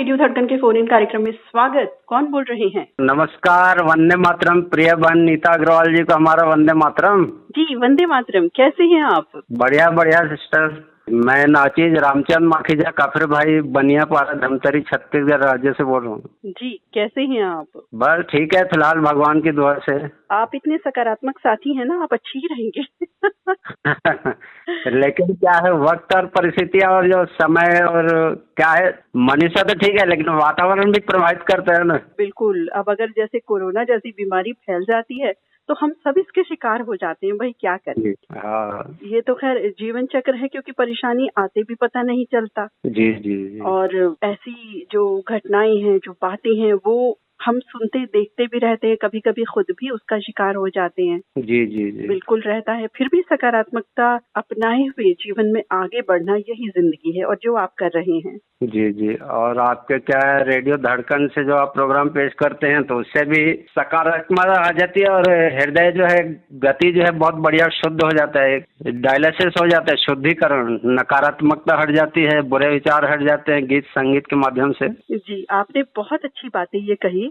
Radio Dhadkan के phone in कार्यक्रम में स्वागत। कौन बोल रहे हैं? नमस्कार, वंदे मातरम। प्रिय बहन नीता अग्रवाल जी को हमारा वंदे मातरम। जी वंदे मातरम। कैसे हैं आप? बढ़िया बढ़िया सिस्टर। मैं नाचीज रामचंद माखीजा काफिर भाई बनियापाड़ा धमतरी छत्तीसगढ़ राज्य से बोल रहा हूँ। जी कैसे हैं आप? बस ठीक है, फिलहाल भगवान की दुआ से। आप इतने सकारात्मक साथी हैं ना, आप अच्छी ही रहेंगे। लेकिन क्या है, वक्त और परिस्थितियाँ और जो समय और क्या है, मनुष्य तो ठीक है लेकिन वातावरण भी प्रभावित करता है ना। बिल्कुल। अब अगर जैसे कोरोना जैसी बीमारी फैल जाती है तो हम सब इसके शिकार हो जाते हैं। भाई क्या करें? हाँ, ये तो खैर जीवन चक्र है, क्योंकि परेशानी आते भी पता नहीं चलता। जी जी जी। और ऐसी जो घटनाएं हैं, जो बातें हैं, वो हम सुनते देखते भी रहते हैं, कभी कभी खुद भी उसका शिकार हो जाते हैं। जी जी जी। बिल्कुल रहता है। फिर भी सकारात्मकता अपनाए हुए जीवन में आगे बढ़ना यही जिंदगी है, और जो आप कर रहे हैं। जी जी। और आपके क्या है, रेडियो धड़कन से जो आप प्रोग्राम पेश करते हैं तो उससे भी सकारात्मकता आ जाती है और हृदय जो है गति जो है बहुत बढ़िया शुद्ध हो जाता है, डायलिसिस हो जाता है, शुद्धिकरण, नकारात्मकता हट जाती है, बुरे विचार हट जाते हैं गीत संगीत के माध्यम से। जी आपने बहुत अच्छी बातें ये कही।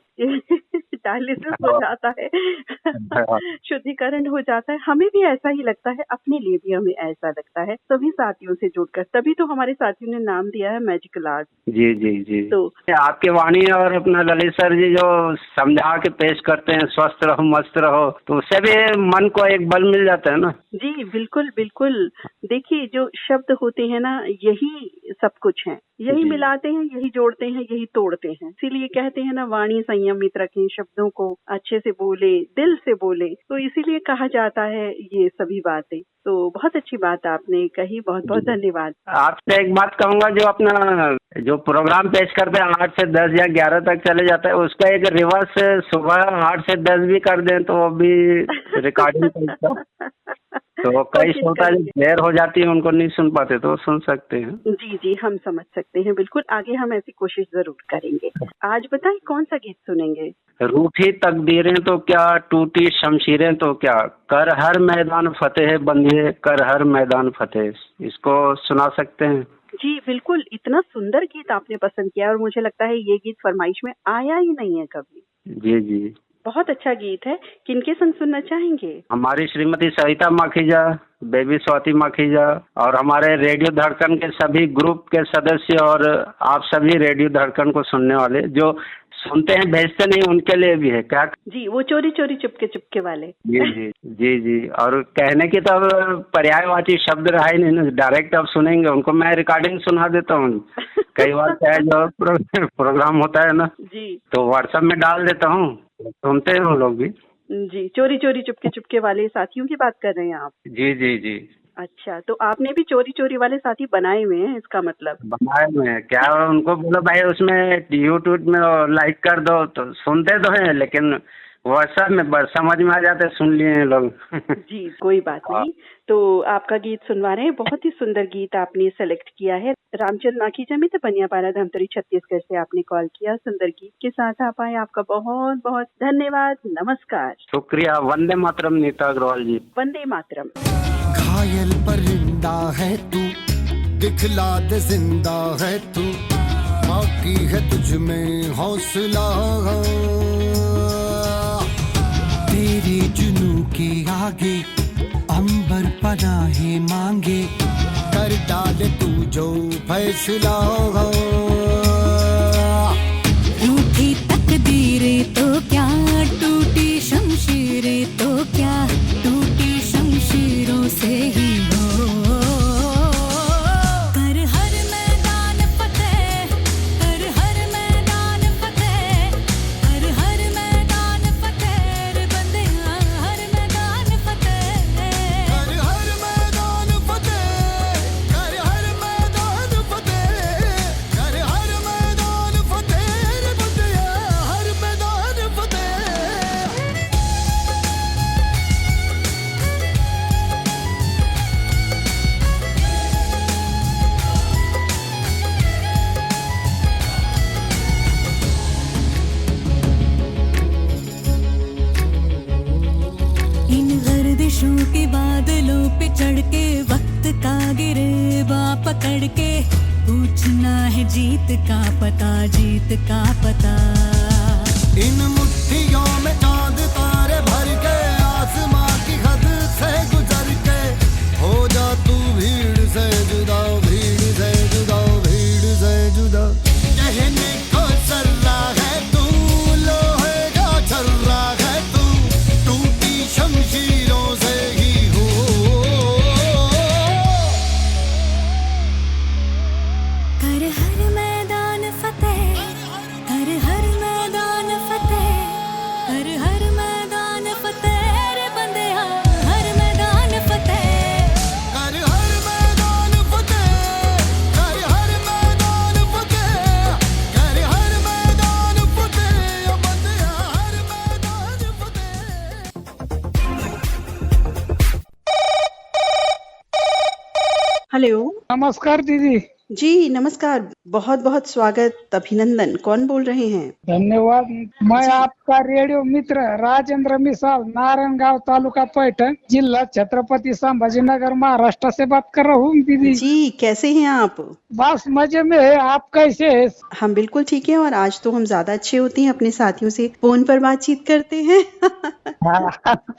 डायलिसिस हो जाता है, शुद्धिकरण हो जाता है। हमें भी ऐसा ही लगता है, अपने लिए भी हमें ऐसा लगता है, सभी साथियों से जुड़कर। तभी तो हमारे साथियों ने नाम दिया है मैजिकल आर्ट। जी जी जी। तो आपकी वाणी और अपना ललित सर जी जो समझा के पेश करते हैं, स्वस्थ रहो मस्त रहो, तो उससे भी मन को एक बल मिल जाता है ना। जी बिल्कुल बिल्कुल। देखिए जो शब्द होते हैं ना, यही सब कुछ है। यही मिलाते हैं, यही जोड़ते हैं, यही तोड़ते हैं। इसीलिए कहते हैं ना, वाणी संयमित रखें, शब्दों को अच्छे से बोले, दिल से बोले। तो इसीलिए कहा जाता है ये सभी बातें। तो बहुत अच्छी बात आपने कही, बहुत बहुत धन्यवाद। आपसे एक बात कहूंगा, जो अपना जो प्रोग्राम पेश करते हैं 8 से 10 या 11 तक चले जाता है, उसका एक रिवर्स सुबह 8 से 10 भी कर दें तो वो भी रिकॉर्डिंग तो कई श्रोता जो देर हो जाती है उनको नहीं सुन पाते तो सुन सकते हैं। जी जी, हम समझ सकते हैं। बिल्कुल, आगे हम ऐसी कोशिश जरूर करेंगे। आज बताएं कौन सा गीत सुनेंगे? रूठी तकदीरें तो क्या, टूटी शमशीरें तो क्या, कर हर मैदान फतेह बंदिए, कर हर मैदान फतेह। इसको सुना सकते हैं? जी बिल्कुल। इतना सुंदर गीत आपने पसंद किया, और मुझे लगता है ये गीत फरमाइश में आया ही नहीं है कभी। जी जी। बहुत अच्छा गीत है। किनके संग सुनना चाहेंगे? हमारी श्रीमती सविता माखीजा, बेबी स्वाति माखीजा, और हमारे रेडियो धड़कन के सभी ग्रुप के सदस्य, और आप सभी रेडियो धड़कन को सुनने वाले जो सुनते हैं भेजते नहीं, उनके लिए भी है क्या? जी, वो चोरी चोरी चुपके चुपके वाले। जी जी जी जी। और कहने की तो अब पर्यायवाची शब्द रहा ही नहीं ना, डायरेक्ट अब सुनेंगे उनको। मैं रिकॉर्डिंग सुना देता हूँ कई बार। क्या है, जो प्रोग्राम होता है ना जी, तो व्हाट्सएप में डाल देता हूँ, सुनते हैं वो लोग भी। जी, चोरी चोरी चुपके चुपके वाले साथियों की बात कर रहे हैं आप? जी जी जी। अच्छा, तो आपने भी चोरी चोरी वाले साथी बनाए हुए हैं, इसका मतलब? बनाए हुए हैं क्या? उनको बोलो भाई उसमें यूट्यूब में लाइक कर दो, तो सुनते तो हैं लेकिन व्हाट्सएप में बस समझ में आ जाते, सुन लिए हैं लोग। जी कोई बात नहीं। तो आपका गीत सुनवा रहे हैं। बहुत ही सुंदर गीत आपने सेलेक्ट किया है। रामचंद माखीजा में तो बनियापाड़ा धमतरी छत्तीसगढ़ से आपने कॉल किया। सुंदर गीत के साथ आप आए, आपका बहुत बहुत धन्यवाद। नमस्कार। शुक्रिया। वंदे मातरम नीता अग्रवाल जी। वंदे मातरम। घायल परिंदा है तू, दिखला दे जिंदा है तू, बाकी है तुझ में हौसला, तेरे जुनू के आगे अंबर पनाहे मांगे, कर डाले तू जो फैसला। रूठी तकदीरें तो क्या, टूटी शमशीरें तो क्या, टूटी शमशीरों से ही हो, कर हर मैदान फतेह, कर हर मैदान फतेह, कर हर मैदान फतेह रे बंदे, हर मैदान फतेह, कर हर मैदान फतेह, कर हर मैदान फतेह, कर हर मैदान फतेह रे बंदे, हर मैदान फतेह। इन गर्दिशों के बादलों पे चढ़ के, वक्त का गिरेबा पकड़ के, पूछना है जीत का पता, जीत का पता। इन मुट्ठियों में चांद तारे भर के आसमां की हद से गुजर के हो जा तू भीड़ से जुदा, भीड़ से जुदा, भीड़ से जुदा। कहने को चल रहा है तू, लोहे का चल रहा है तू, टूटी शमशीरों से ही हो। कर हर मैदान फतेह, कर हर मैदान फतेह, कर हर मैदान फतेह रे बंदेया, हर मैदान फतेह। कर हर मैदान फतेह, कर हर मैदान फतेह, कर हर मैदान फतेह, बंदिया हर मैदान फतेह। हेलो नमस्कार दीदी। जी नमस्कार, बहुत बहुत स्वागत, अभिनंदन। कौन बोल रहे हैं? धन्यवाद। मैं आपका रेडियो मित्र राजेंद्र मिसाल, नारायणगांव, तालुका पैठण, जिला छत्रपति संभाजीनगर, महाराष्ट्र से बात कर रहा हूँ दीदी। जी कैसे हैं आप? बस मजे में है, आप कैसे है? हम बिल्कुल ठीक है, और आज तो हम ज्यादा अच्छे होते हैं, अपने साथियों से फोन पर बातचीत करते हैं।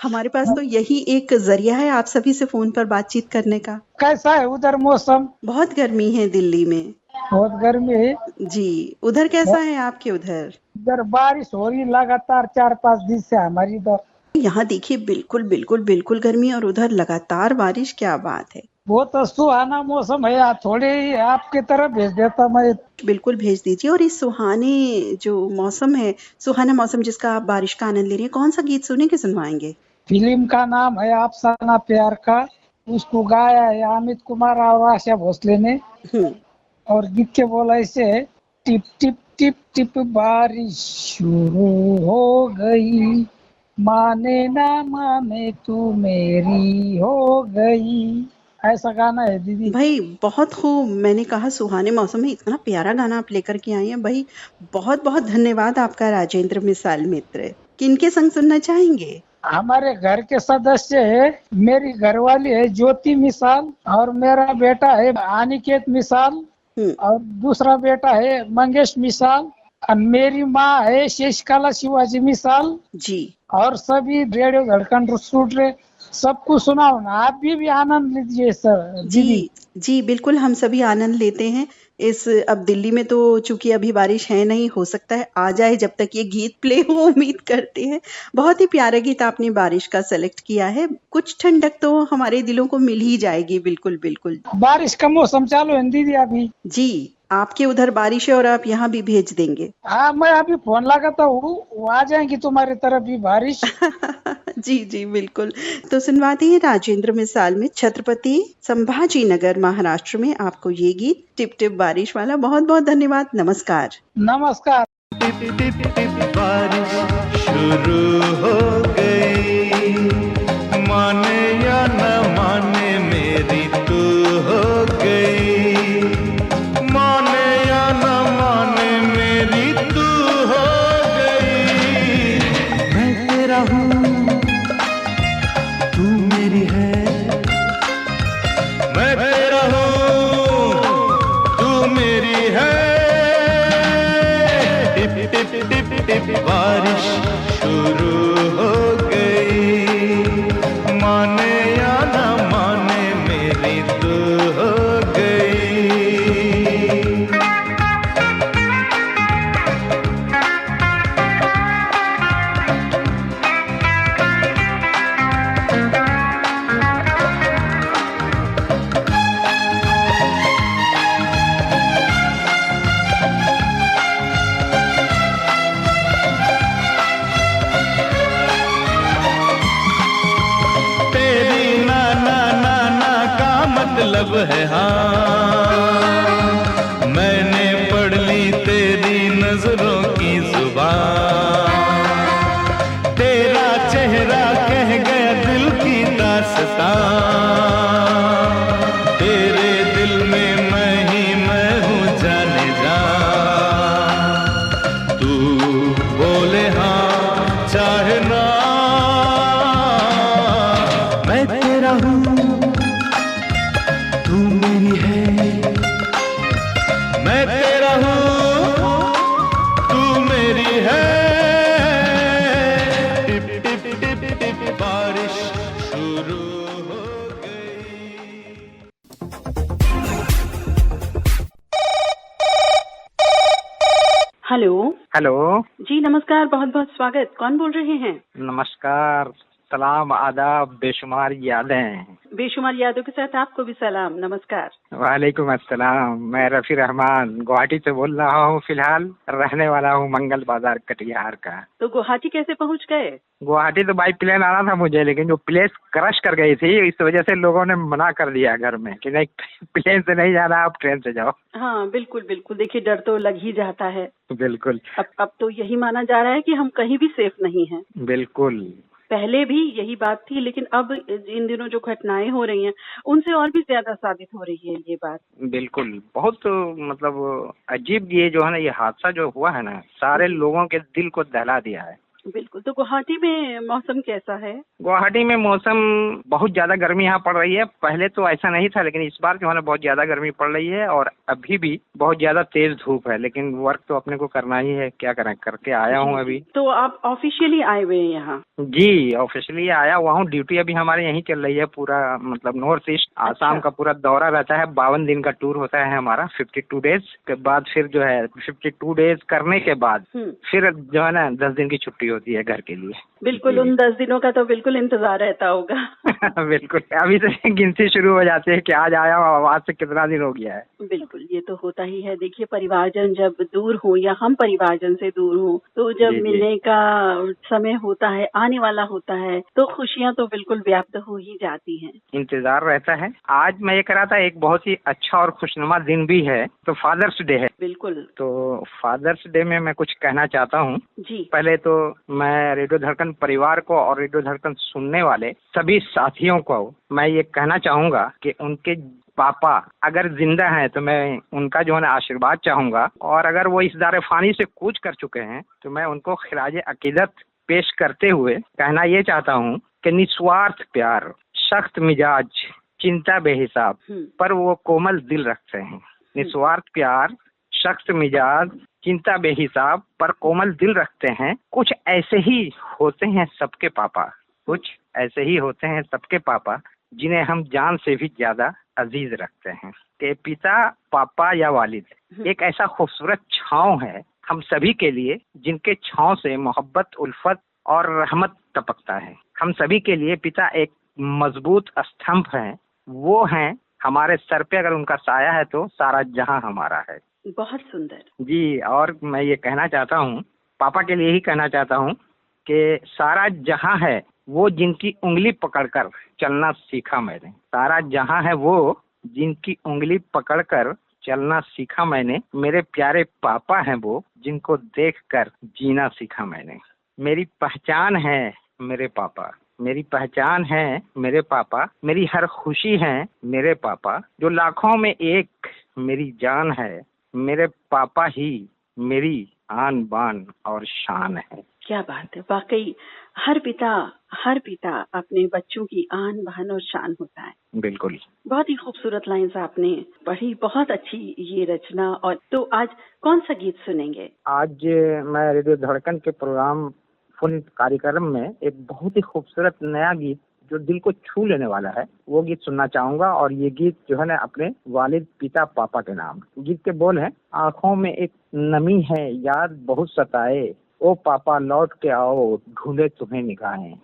हमारे पास तो यही एक जरिया है आप सभी से फोन पर बातचीत करने का। कैसा है उधर मौसम? बहुत गर्मी है दिल्ली में। बहुत गर्मी है जी, उधर कैसा है आपके उधर? इधर बारिश हो रही लगातार 4-5 दिन से हमारी इधर। यहाँ देखिए बिल्कुल बिल्कुल बिल्कुल गर्मी, और उधर लगातार बारिश। क्या बात है, बहुत सुहाना मौसम है। थोड़े आपके तरफ भेज देता मैं। बिल्कुल भेज दीजिए। और इस सुहाने जो मौसम है, सुहाना मौसम जिसका आप बारिश का आनंद ले रहे हैं, कौन सा गीत सुने के सुनवाएंगे? फिल्म का नाम है अफसाना प्यार का, उसको गाया है अमित कुमार और आशा भोसले ने। और गीत के बोला ऐसे है, टिप टिप टिप टिप बारिश शुरू हो गई, माने ना माने तू मेरी हो गई। ऐसा गाना है दीदी। भाई बहुत खूब, मैंने कहा सुहाने मौसम में इतना प्यारा गाना आप लेकर के आई हैं भाई। बहुत बहुत धन्यवाद आपका राजेंद्र मिसाल मित्र। किनके संग सुनना चाहेंगे? हमारे घर के सदस्य है, मेरी घरवाली है ज्योति मिसाल, और मेरा बेटा है अनिकेत मिसाल, और दूसरा बेटा है मंगेश मिसाल, और मेरी माँ है शेषकला शिवाजी मिसाल जी। और सभी रेडियो धड़कन सुन रहे सबको सुनाओ ना, आप भी आनंद लीजिए सर। जी जी बिल्कुल, हम सभी आनंद लेते हैं इस। अब दिल्ली में तो चूंकि अभी बारिश है नहीं, हो सकता है आ जाए जब तक ये गीत प्ले हो, उम्मीद करते हैं। बहुत ही प्यारा गीत आपने बारिश का सेलेक्ट किया है। कुछ ठंडक तो हमारे दिलों को मिल ही जाएगी। बिल्कुल बिल्कुल, बारिश का मौसम चालू है दीदी अभी। जी, आपके उधर बारिश है और आप यहाँ भी भेज देंगे। हाँ, मैं अभी फोन लगाता हूँ, वो आ जाएंगी तुम्हारी तरफ भी बारिश। जी जी बिल्कुल। तो सुनवाते हैं राजेंद्र मिसाल में छत्रपति संभाजी नगर महाराष्ट्र में आपको ये गीत टिप टिप बारिश वाला। बहुत बहुत धन्यवाद, नमस्कार। नमस्कार। टिप टिप टिप बारिश शुरू हो गई, माने या न माने मेरी तू हो गई, माने या न माने मेरी तू हो गई। मैं तेरा हूँ तू मेरी है, मैं तेरा हूँ तू मेरी है। टिप टिप टिप टिप बारिश शुरू हो गई, माने या न माने मेरी तू हो गई। मतलब है हाँ, मैंने पढ़ ली तेरी नजरों की जुबान, तेरा चेहरा कह गया दिल की दास्तां, तेरे दिल में मैं हूँ जाने जा, तू बोले हाँ चाहे ना, मैं तेरा हूँ तू मेरी है, हेलो। हेलो। जी नमस्कार, बहुत बहुत स्वागत। कौन बोल रहे हैं? नमस्कार, सलाम, आदाब, बेशुमार यादें। बेशुमार यादों के साथ आपको भी सलाम, नमस्कार। वालेकुम अस्सलाम। मैं रफी रहमान गुवाहाटी से बोल रहा हूँ। फिलहाल रहने वाला हूँ मंगल बाजार कटिहार का। तो गुवाहाटी कैसे पहुंच गए? गुवाहाटी तो बाई प्लेन आना था मुझे, लेकिन जो प्लेस क्रश कर गई थी, इस वजह से लोगों ने मना कर दिया घर में कि नहीं, प्लेन से नहीं जाना, आप ट्रेन से जाओ। हाँ बिल्कुल बिल्कुल, देखिए डर तो लग ही जाता है। बिल्कुल। अब तो यही माना जा रहा है कि हम कहीं भी सेफ नहीं हैं। बिल्कुल। पहले भी यही बात थी, लेकिन अब इन दिनों जो घटनाएं हो रही हैं उनसे और भी ज्यादा साबित हो रही है ये बात। बिल्कुल, बहुत मतलब अजीब ये जो है ना, ये हादसा जो हुआ है ना, सारे लोगों के दिल को दहला दिया है। बिल्कुल। तो गुवाहाटी में मौसम कैसा है? गुवाहाटी में मौसम बहुत ज्यादा गर्मी यहाँ पड़ रही है। पहले तो ऐसा नहीं था, लेकिन इस बार जो है ना बहुत ज्यादा गर्मी पड़ रही है और अभी भी बहुत ज्यादा तेज धूप है। लेकिन वर्क तो अपने को करना ही है, क्या करें, करके आया हूँ अभी। तो आप ऑफिशियली आए हुए हैं यहाँ? जी, ऑफिशियली आया हुआ हूँ। ड्यूटी अभी हमारे यहीं चल रही है। पूरा मतलब नॉर्थ ईस्ट आसाम का पूरा दौरा रहता है। 52 दिन का टूर होता है हमारा। 52 डेज के बाद फिर जो है 52 डेज करने के बाद फिर जो है ना 10 दिन की छुट्टी होती है घर के लिए। बिल्कुल, उन 10 दिनों का तो बिल्कुल इंतजार रहता होगा। बिल्कुल, अभी से गिनती शुरू हो जाती है कि आज आया हूँ, आज से कितना दिन हो गया है। बिल्कुल, ये तो होता ही है। देखिए परिवारजन जब दूर हो या हम परिवारजन से दूर हो, तो जब जी। मिलने का समय होता है, आने वाला होता है, तो खुशियां तो बिल्कुल व्याप्त हो ही जाती हैं। इंतजार रहता है। आज मैं ये कह रहा था, एक बहुत ही अच्छा और खुशनुमा दिन भी है, तो फादर्स डे है। बिल्कुल। तो फादर्स डे में मैं कुछ कहना चाहता हूँ। जी। पहले तो मैं रेडियो धड़कन परिवार को और रेडियो धड़कन सुनने वाले सभी साथियों को मैं ये कहना चाहूंगा कि उनके पापा अगर जिंदा हैं तो मैं उनका जो है ना आशीर्वाद चाहूंगा, और अगर वो इस दारे फानी से कूच कर चुके हैं तो मैं उनको खिराजे अकीदत पेश करते हुए कहना ये चाहता हूँ कि निस्वार्थ प्यार, सख्त मिजाज, चिंता बेहिसाब, पर वो कोमल दिल रखते हैं। निस्वार्थ प्यार, सख्त मिजाज, चिंता बेहिसाब, पर कोमल दिल रखते हैं। कुछ ऐसे ही होते हैं सबके पापा, कुछ ऐसे ही होते हैं सबके पापा, जिन्हें हम जान से भी ज्यादा अजीज रखते हैं। कि पिता, पापा या वालिद एक ऐसा खूबसूरत छांव है हम सभी के लिए, जिनके छांव से मोहब्बत, उल्फत और रहमत टपकता है। हम सभी के लिए पिता एक मजबूत स्तंभ है। वो हैं हमारे सर पे, अगर उनका साया है तो सारा जहां हमारा है। बहुत सुंदर जी। और मैं ये कहना चाहता हूँ, पापा के लिए ही कहना चाहता हूँ कि सारा जहां है वो जिनकी उंगली पकड़कर चलना सीखा मैंने। सारा जहां है वो जिनकी उंगली पकड़कर चलना सीखा मैंने। मेरे प्यारे पापा हैं वो, जिनको देखकर जीना सीखा मैंने। मेरी पहचान है मेरे पापा, मेरी पहचान है मेरे पापा, मेरी हर खुशी है मेरे पापा, जो लाखों में एक मेरी जान है। मेरे पापा ही मेरी आन बान और शान है। क्या बात है, वाकई हर पिता अपने बच्चों की आन बान और शान होता है। बिल्कुल। बहुत ही खूबसूरत लाइंस आपने पढ़ी, बहुत अच्छी ये रचना। और तो आज कौन सा गीत सुनेंगे? आज मैं रेडियो धड़कन के प्रोग्राम फोन कार्यक्रम में एक बहुत ही खूबसूरत नया गीत जो दिल को छू लेने वाला है, वो गीत सुनना चाहूंगा। और ये गीत जो है ना अपने वालिद, पिता, पापा के नाम। गीत के बोल है, आंखों में एक नमी है, याद बहुत सताए, ओ पापा लौट के आओ, ढूंढे तुम्हें निगाहें।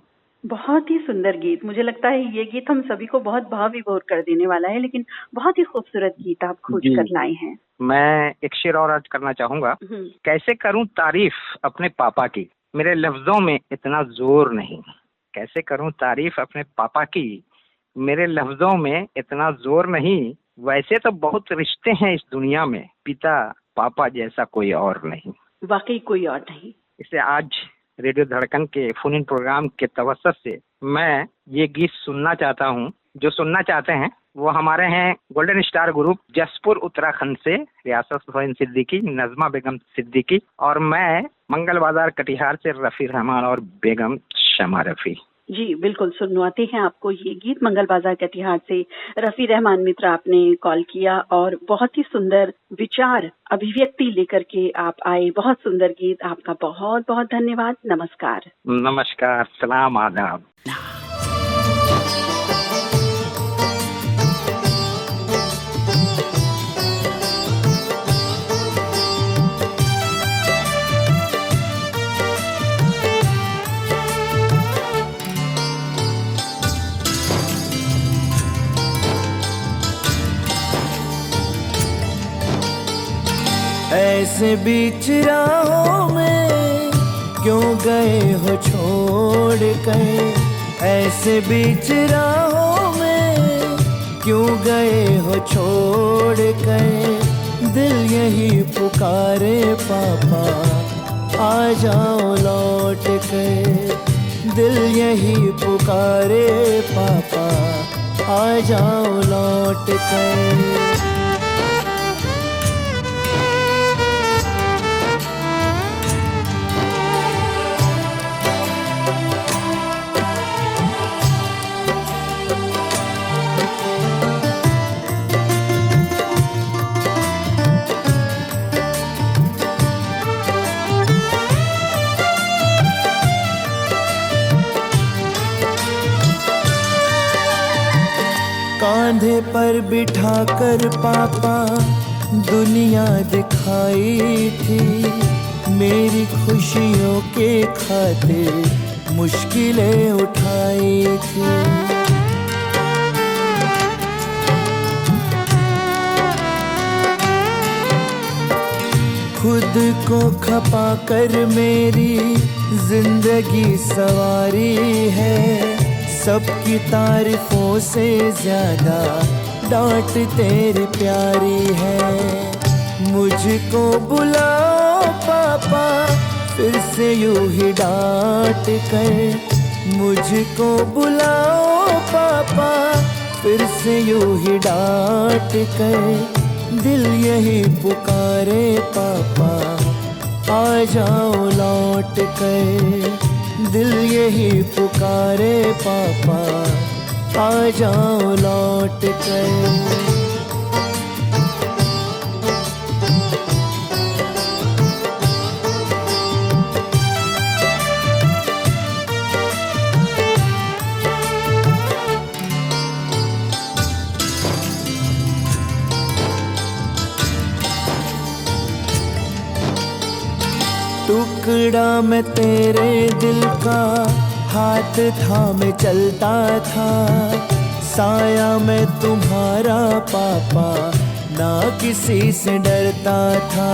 बहुत ही सुंदर गीत। मुझे लगता है ये गीत हम सभी को बहुत भाव विभोर कर देने वाला है, लेकिन बहुत ही खूबसूरत गीत आप खोज कर लाए हैं। मैं एक शेर और अर्ज करना चाहूंगा। कैसे करूं तारीफ अपने पापा की, मेरे लफ्जों में इतना जोर नहीं। कैसे करूं तारीफ अपने पापा की, मेरे लफ्जों में इतना जोर नहीं। वैसे तो बहुत रिश्ते हैं इस दुनिया में, पिता पापा जैसा कोई और नहीं। वाकई कोई और नहीं। इसे आज रेडियो धड़कन के फोन इन प्रोग्राम के तवस्सुत से मैं ये गीत सुनना चाहता हूँ। जो सुनना चाहते हैं वो हमारे हैं golden star group Jaspur Uttarakhand से, रियासत हुसैन सिद्दीकी, नजमा बेगम सिद्दीकी, और मैं मंगल बाजार कटिहार से रफी रहमान और बेगम शमा रफी। जी बिल्कुल, सुनवाते हैं आपको ये गीत। मंगल बाजार कटिहार से रफी रहमान मित्र आपने कॉल किया और बहुत ही सुंदर विचार अभिव्यक्ति लेकर के आप आए। बहुत सुंदर गीत, आपका बहुत बहुत धन्यवाद। नमस्कार। नमस्कार, सलाम, आदाब। ऐसे बीच राहों में क्यों गए हो छोड़ कर, ऐसे बीच राहों में क्यों गए हो छोड़ कर। दिल यही पुकारे पापा आ जाओ लौट कर, दिल यही पुकारे पापा आ जाओ लौट कर। कांधे पर बिठाकर पापा दुनिया दिखाई थी, मेरी खुशियों के खातिर मुश्किलें उठाई थी। खुद को खपा कर मेरी जिंदगी सवारी है, सबकी तारीफों से ज्यादा डांट तेरी प्यारी है। मुझको बुलाओ पापा फिर से यूं ही डांट कर, मुझको बुलाओ पापा फिर से यूं ही डांट कर। दिल यही पुकारे पापा आ जाओ लौट कर, दिल यही पुकारे पापा आ जाओ लौट कर। टुकड़ा मैं तेरे दिल का हाथ थामे चलता था, साया मैं तुम्हारा पापा ना किसी से डरता था।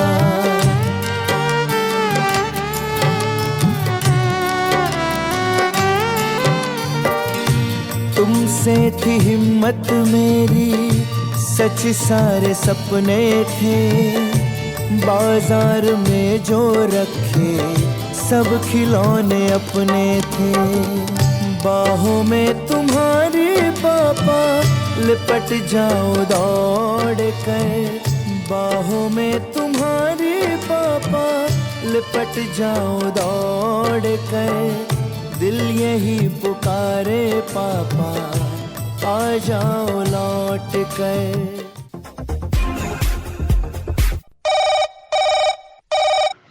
तुमसे थी हिम्मत मेरी, सच सारे सपने थे, बाजार में जो रखे सब खिलौने अपने थे। बाहों में तुम्हारी पापा लिपट जाओ दौड़ कर, बाहों में तुम्हारी पापा लिपट जाओ दौड़ कर। दिल यही पुकारे पापा आ जाओ लौट कर।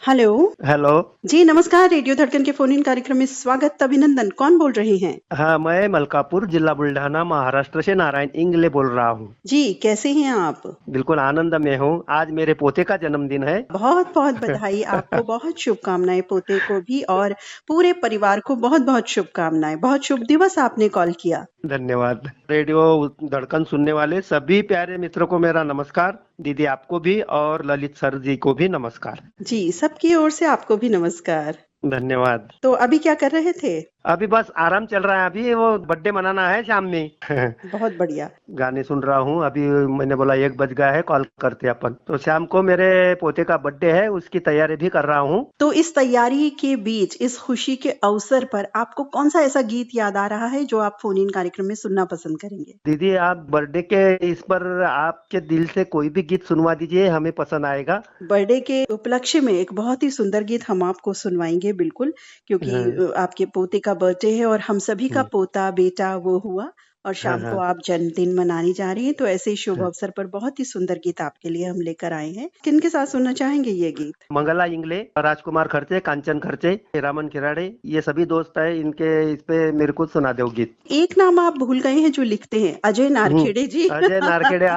हेलो हेलो जी, नमस्कार। रेडियो धड़कन के फोन इन कार्यक्रम में स्वागत, अभिनंदन। कौन बोल रहे हैं? हाँ, मैं मलकापुर, जिला बुल्ढाना, महाराष्ट्र से नारायण इंगले बोल रहा हूँ। जी, कैसे हैं आप? बिल्कुल आनंद में हूँ। आज मेरे पोते का जन्मदिन है। बहुत बहुत बधाई आपको, बहुत शुभकामनाएं पोते को भी और पूरे परिवार को बहुत बहुत शुभकामनाएं। बहुत शुभ दिवस आपने कॉल किया। धन्यवाद। रेडियो धड़कन सुनने वाले सभी प्यारे मित्रों को मेरा नमस्कार। दीदी आपको भी और ललित सर जी को भी नमस्कार। जी, सबकी ओर से आपको भी नमस्कार। धन्यवाद। तो अभी क्या कर रहे थे? अभी बस आराम चल रहा है। अभी वो बर्थडे मनाना है शाम में। बहुत बढ़िया। गाने सुन रहा हूँ। अभी मैंने बोला 1 बज गया है, कॉल करते अपन। तो शाम को मेरे पोते का बर्थडे है, उसकी तैयारी भी कर रहा हूँ। तो इस तैयारी के बीच, इस खुशी के अवसर पर आपको कौन सा ऐसा गीत याद आ रहा है जो आप फोन इन कार्यक्रम में सुनना पसंद करेंगे? दीदी आप बर्थडे के इस पर आपके दिल से कोई भी गीत सुनवा दीजिए, हमें पसंद आएगा। बर्थडे के उपलक्ष्य में एक बहुत ही सुंदर गीत हम आपको सुनवाएंगे, बिल्कुल, क्योंकि आपके पोते का बर्थडे है और हम सभी का पोता बेटा वो हुआ और शाम को आप जन्मदिन मनाने जा रही हैं। तो ऐसे शुभ अवसर पर बहुत ही सुंदर गीत आपके लिए हम लेकर आए हैं। किनके साथ सुनना चाहेंगे ये गीत? मंगला इंगले, राजकुमार खर्चे, कांचन खर्चे, रामन किराड़े, ये सभी दोस्त है। इनके इस पे मेरे को सुना दो गीत। एक नाम आप भूल गए हैं जो लिखते हैं, अजय नारखेड़े जी। अजय नारखेड़े,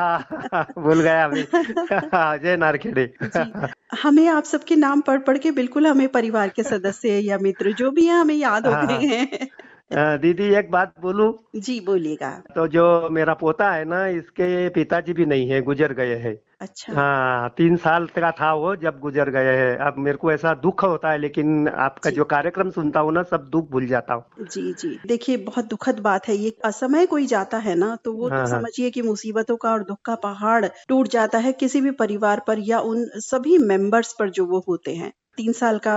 भूल गया अभी। अजय नारखेड़े। हमें आप सबके नाम पढ़ पढ़ के बिल्कुल हमें परिवार के सदस्य या मित्र जो भी है हमें याद हो गए हैं। दीदी एक बात बोलूं? जी बोलिएगा। तो जो मेरा पोता है ना, इसके पिताजी भी नहीं है, गुजर गए हैं। अच्छा। हाँ, 3 साल का था वो जब गुजर गए हैं। अब मेरे को ऐसा दुख होता है, लेकिन आपका जी जो कार्यक्रम सुनता हूँ ना, सब दुख भूल जाता हूँ। जी जी, देखिए बहुत दुखद बात है ये। असमय कोई जाता है ना तो वो तो हाँ हाँ। समझिए कि मुसीबतों का और दुख का पहाड़ टूट जाता है किसी भी परिवार पर या उन सभी मेंबर्स पर जो वो होते हैं। 3 साल का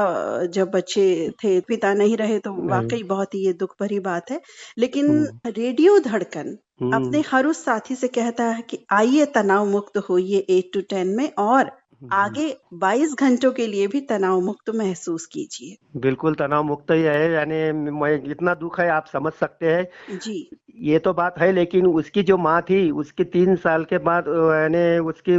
जब बच्चे थे, पिता नहीं रहे, तो वाकई बहुत ही ये दुख भरी बात है। लेकिन हम्म, रेडियो धड़कन अपने हम्म, हर उस साथी से कहता है कि आइए तनाव मुक्त होइए 8 to 10 में, और आगे 22 घंटों के लिए भी तनाव मुक्त महसूस कीजिए। बिल्कुल तनाव मुक्त ही है। यानी मैं, इतना दुख है, आप समझ सकते हैं। जी ये तो बात है, लेकिन उसकी जो माँ थी, उसकी 3 साल के बाद यानी उसके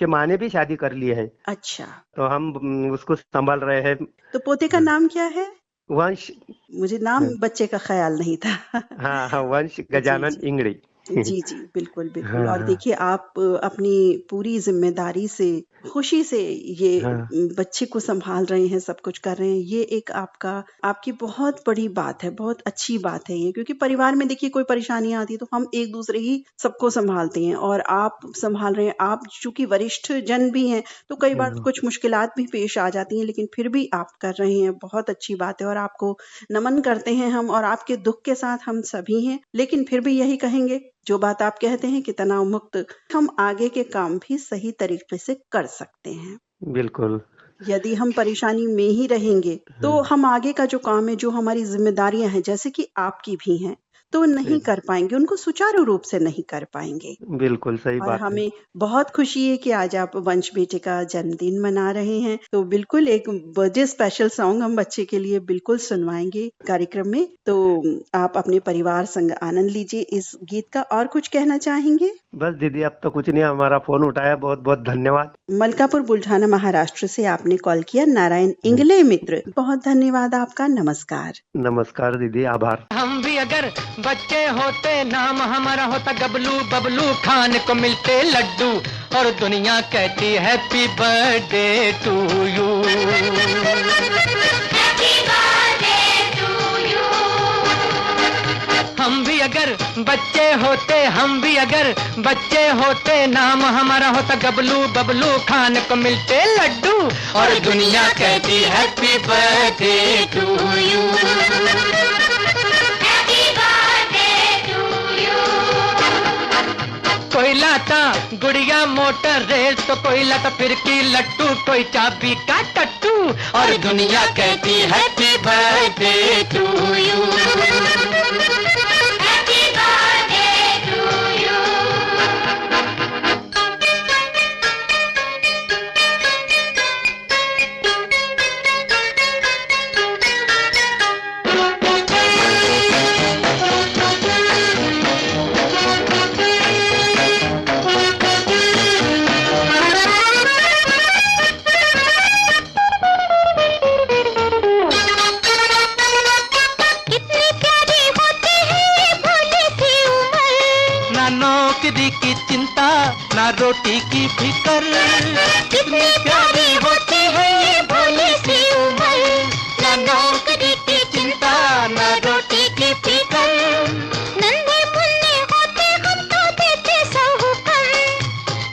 माँ ने भी शादी कर ली है। अच्छा, तो हम उसको संभाल रहे हैं। तो पोते का नाम क्या है? वंश। मुझे नाम बच्चे का ख्याल नहीं था। हाँ हाँ, वंश जी गजानन जी इंगड़ी। जी जी, बिल्कुल बिल्कुल। हाँ और हाँ देखिए आप अपनी पूरी जिम्मेदारी से, खुशी से ये हाँ। बच्चे को संभाल रहे हैं, सब कुछ कर रहे हैं। ये एक आपकी बहुत बड़ी बात है, बहुत अच्छी बात है ये। क्योंकि परिवार में देखिए कोई परेशानी आती है तो हम एक दूसरे ही सबको संभालते हैं, और आप संभाल रहे हैं। आप चूंकि वरिष्ठ जन भी हैं तो कई बार कुछ मुश्किलात भी पेश आ जाती हैं, लेकिन फिर भी आप कर रहे हैं, बहुत अच्छी बात है। और आपको नमन करते हैं हम, और आपके दुख के साथ हम सभी हैं। लेकिन फिर भी यही कहेंगे, जो बात आप कहते हैं कि तनाव मुक्त, हम आगे के काम भी सही तरीके से कर सकते हैं। बिल्कुल। यदि हम परेशानी में ही रहेंगे तो हम आगे का जो काम है, जो हमारी जिम्मेदारियां हैं, जैसे कि आपकी भी हैं, तो नहीं कर पाएंगे, उनको सुचारू रूप से नहीं कर पाएंगे। बिल्कुल सही और बात है। हमें बहुत खुशी है कि आज आप वंश बेटे का जन्मदिन मना रहे हैं, तो बिल्कुल एक बर्थडे स्पेशल सॉन्ग हम बच्चे के लिए बिल्कुल सुनवाएंगे कार्यक्रम में। तो आप अपने परिवार संग आनंद लीजिए इस गीत का। और कुछ कहना चाहेंगे? बस दीदी, अब तो कुछ नहीं, हमारा फोन उठाया, बहुत बहुत धन्यवाद। मलकापुर बुल्ढाना महाराष्ट्र से आपने कॉल किया। नारायण इंगले मित्र, बहुत धन्यवाद आपका। नमस्कार। नमस्कार दीदी, आभार। हम भी अगर बच्चे होते, नाम हमारा होता गबलू बबलू, खाने को मिलते लड्डू और दुनिया कहती हैप्पी बर्थडे टू यू। हम भी अगर बच्चे होते, हम भी अगर बच्चे होते, नाम हमारा होता गबलू बबलू, खाने को मिलते लड्डू और दुनिया कहती हैप्पी बर्थडे टू यू। कोई लाता गुड़िया मोटर रेल, तो कोई लाता फिरकी लट्टू, कोई चाबी का टट्टू और दुनिया कहती हैप्पी बर्थडे टू यू। नौकरी की चिंता, ना रोटी की फिकर, कितनी प्यारी होती है ये भोली सी उम्र। ना नौकरी की चिंता, ना रोटी की फिकर, नन्हे मुन्ने होते हम तो देते साहूकर,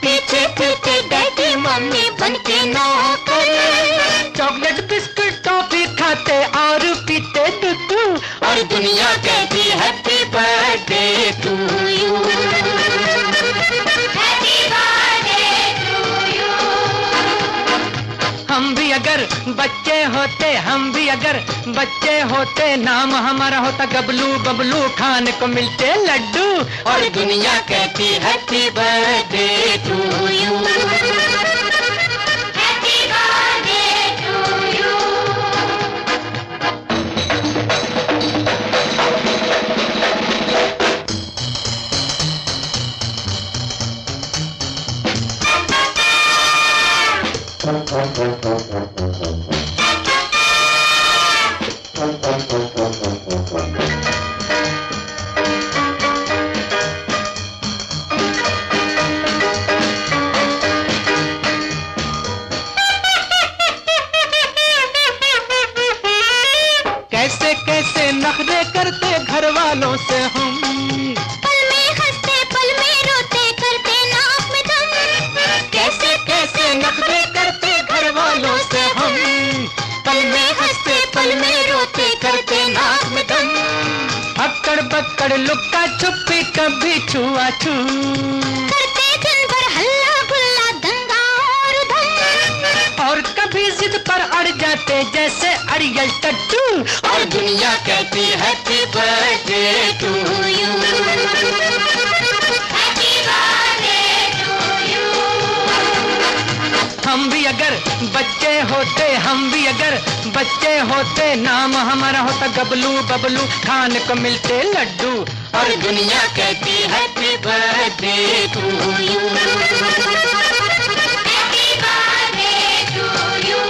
पीछे पीछे डैडी मम्मी बनके नौकर। चॉकलेट बिस्कुट टॉफी खाते और पीते दूध, और दुनिया कहती हैप्पी बर्थडे टू यू। हम भी अगर बच्चे होते, हम भी अगर बच्चे होते, नाम हमारा होता गबलू बबलू, खाने को मिलते लड्डू और दुनिया कहती हैप्पी बर्थडे टू यू। कैसे कैसे नखरे करते घर वालों से हम, पल में हंसते पल में रोते, करते नाक में दम। कैसे पकड़ लुक्का छुपी कभी छुआ छू, करते दिन भर हल्ला गुल्ला दंगा और धम, और कभी जिद पर अड़ जाते जैसे अड़ियल टट्टू, और दुनिया कहती happy birthday to you, happy birthday to you. हम भी अगर बच्चे होते, हम भी अगर बच्चे होते, नाम हमारा होता गबलू बबलू, खाने को मिलते लड्डू, और दुनिया कहती happy birthday to you, happy birthday to you.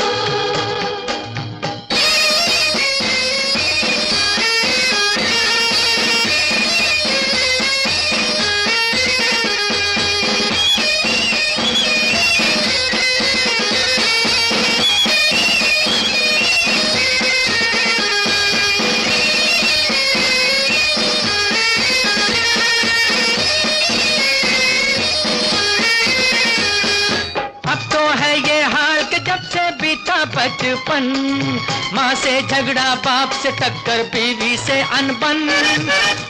बचपन, माँ से झगड़ा बाप से टक्कर बीवी से अनबन,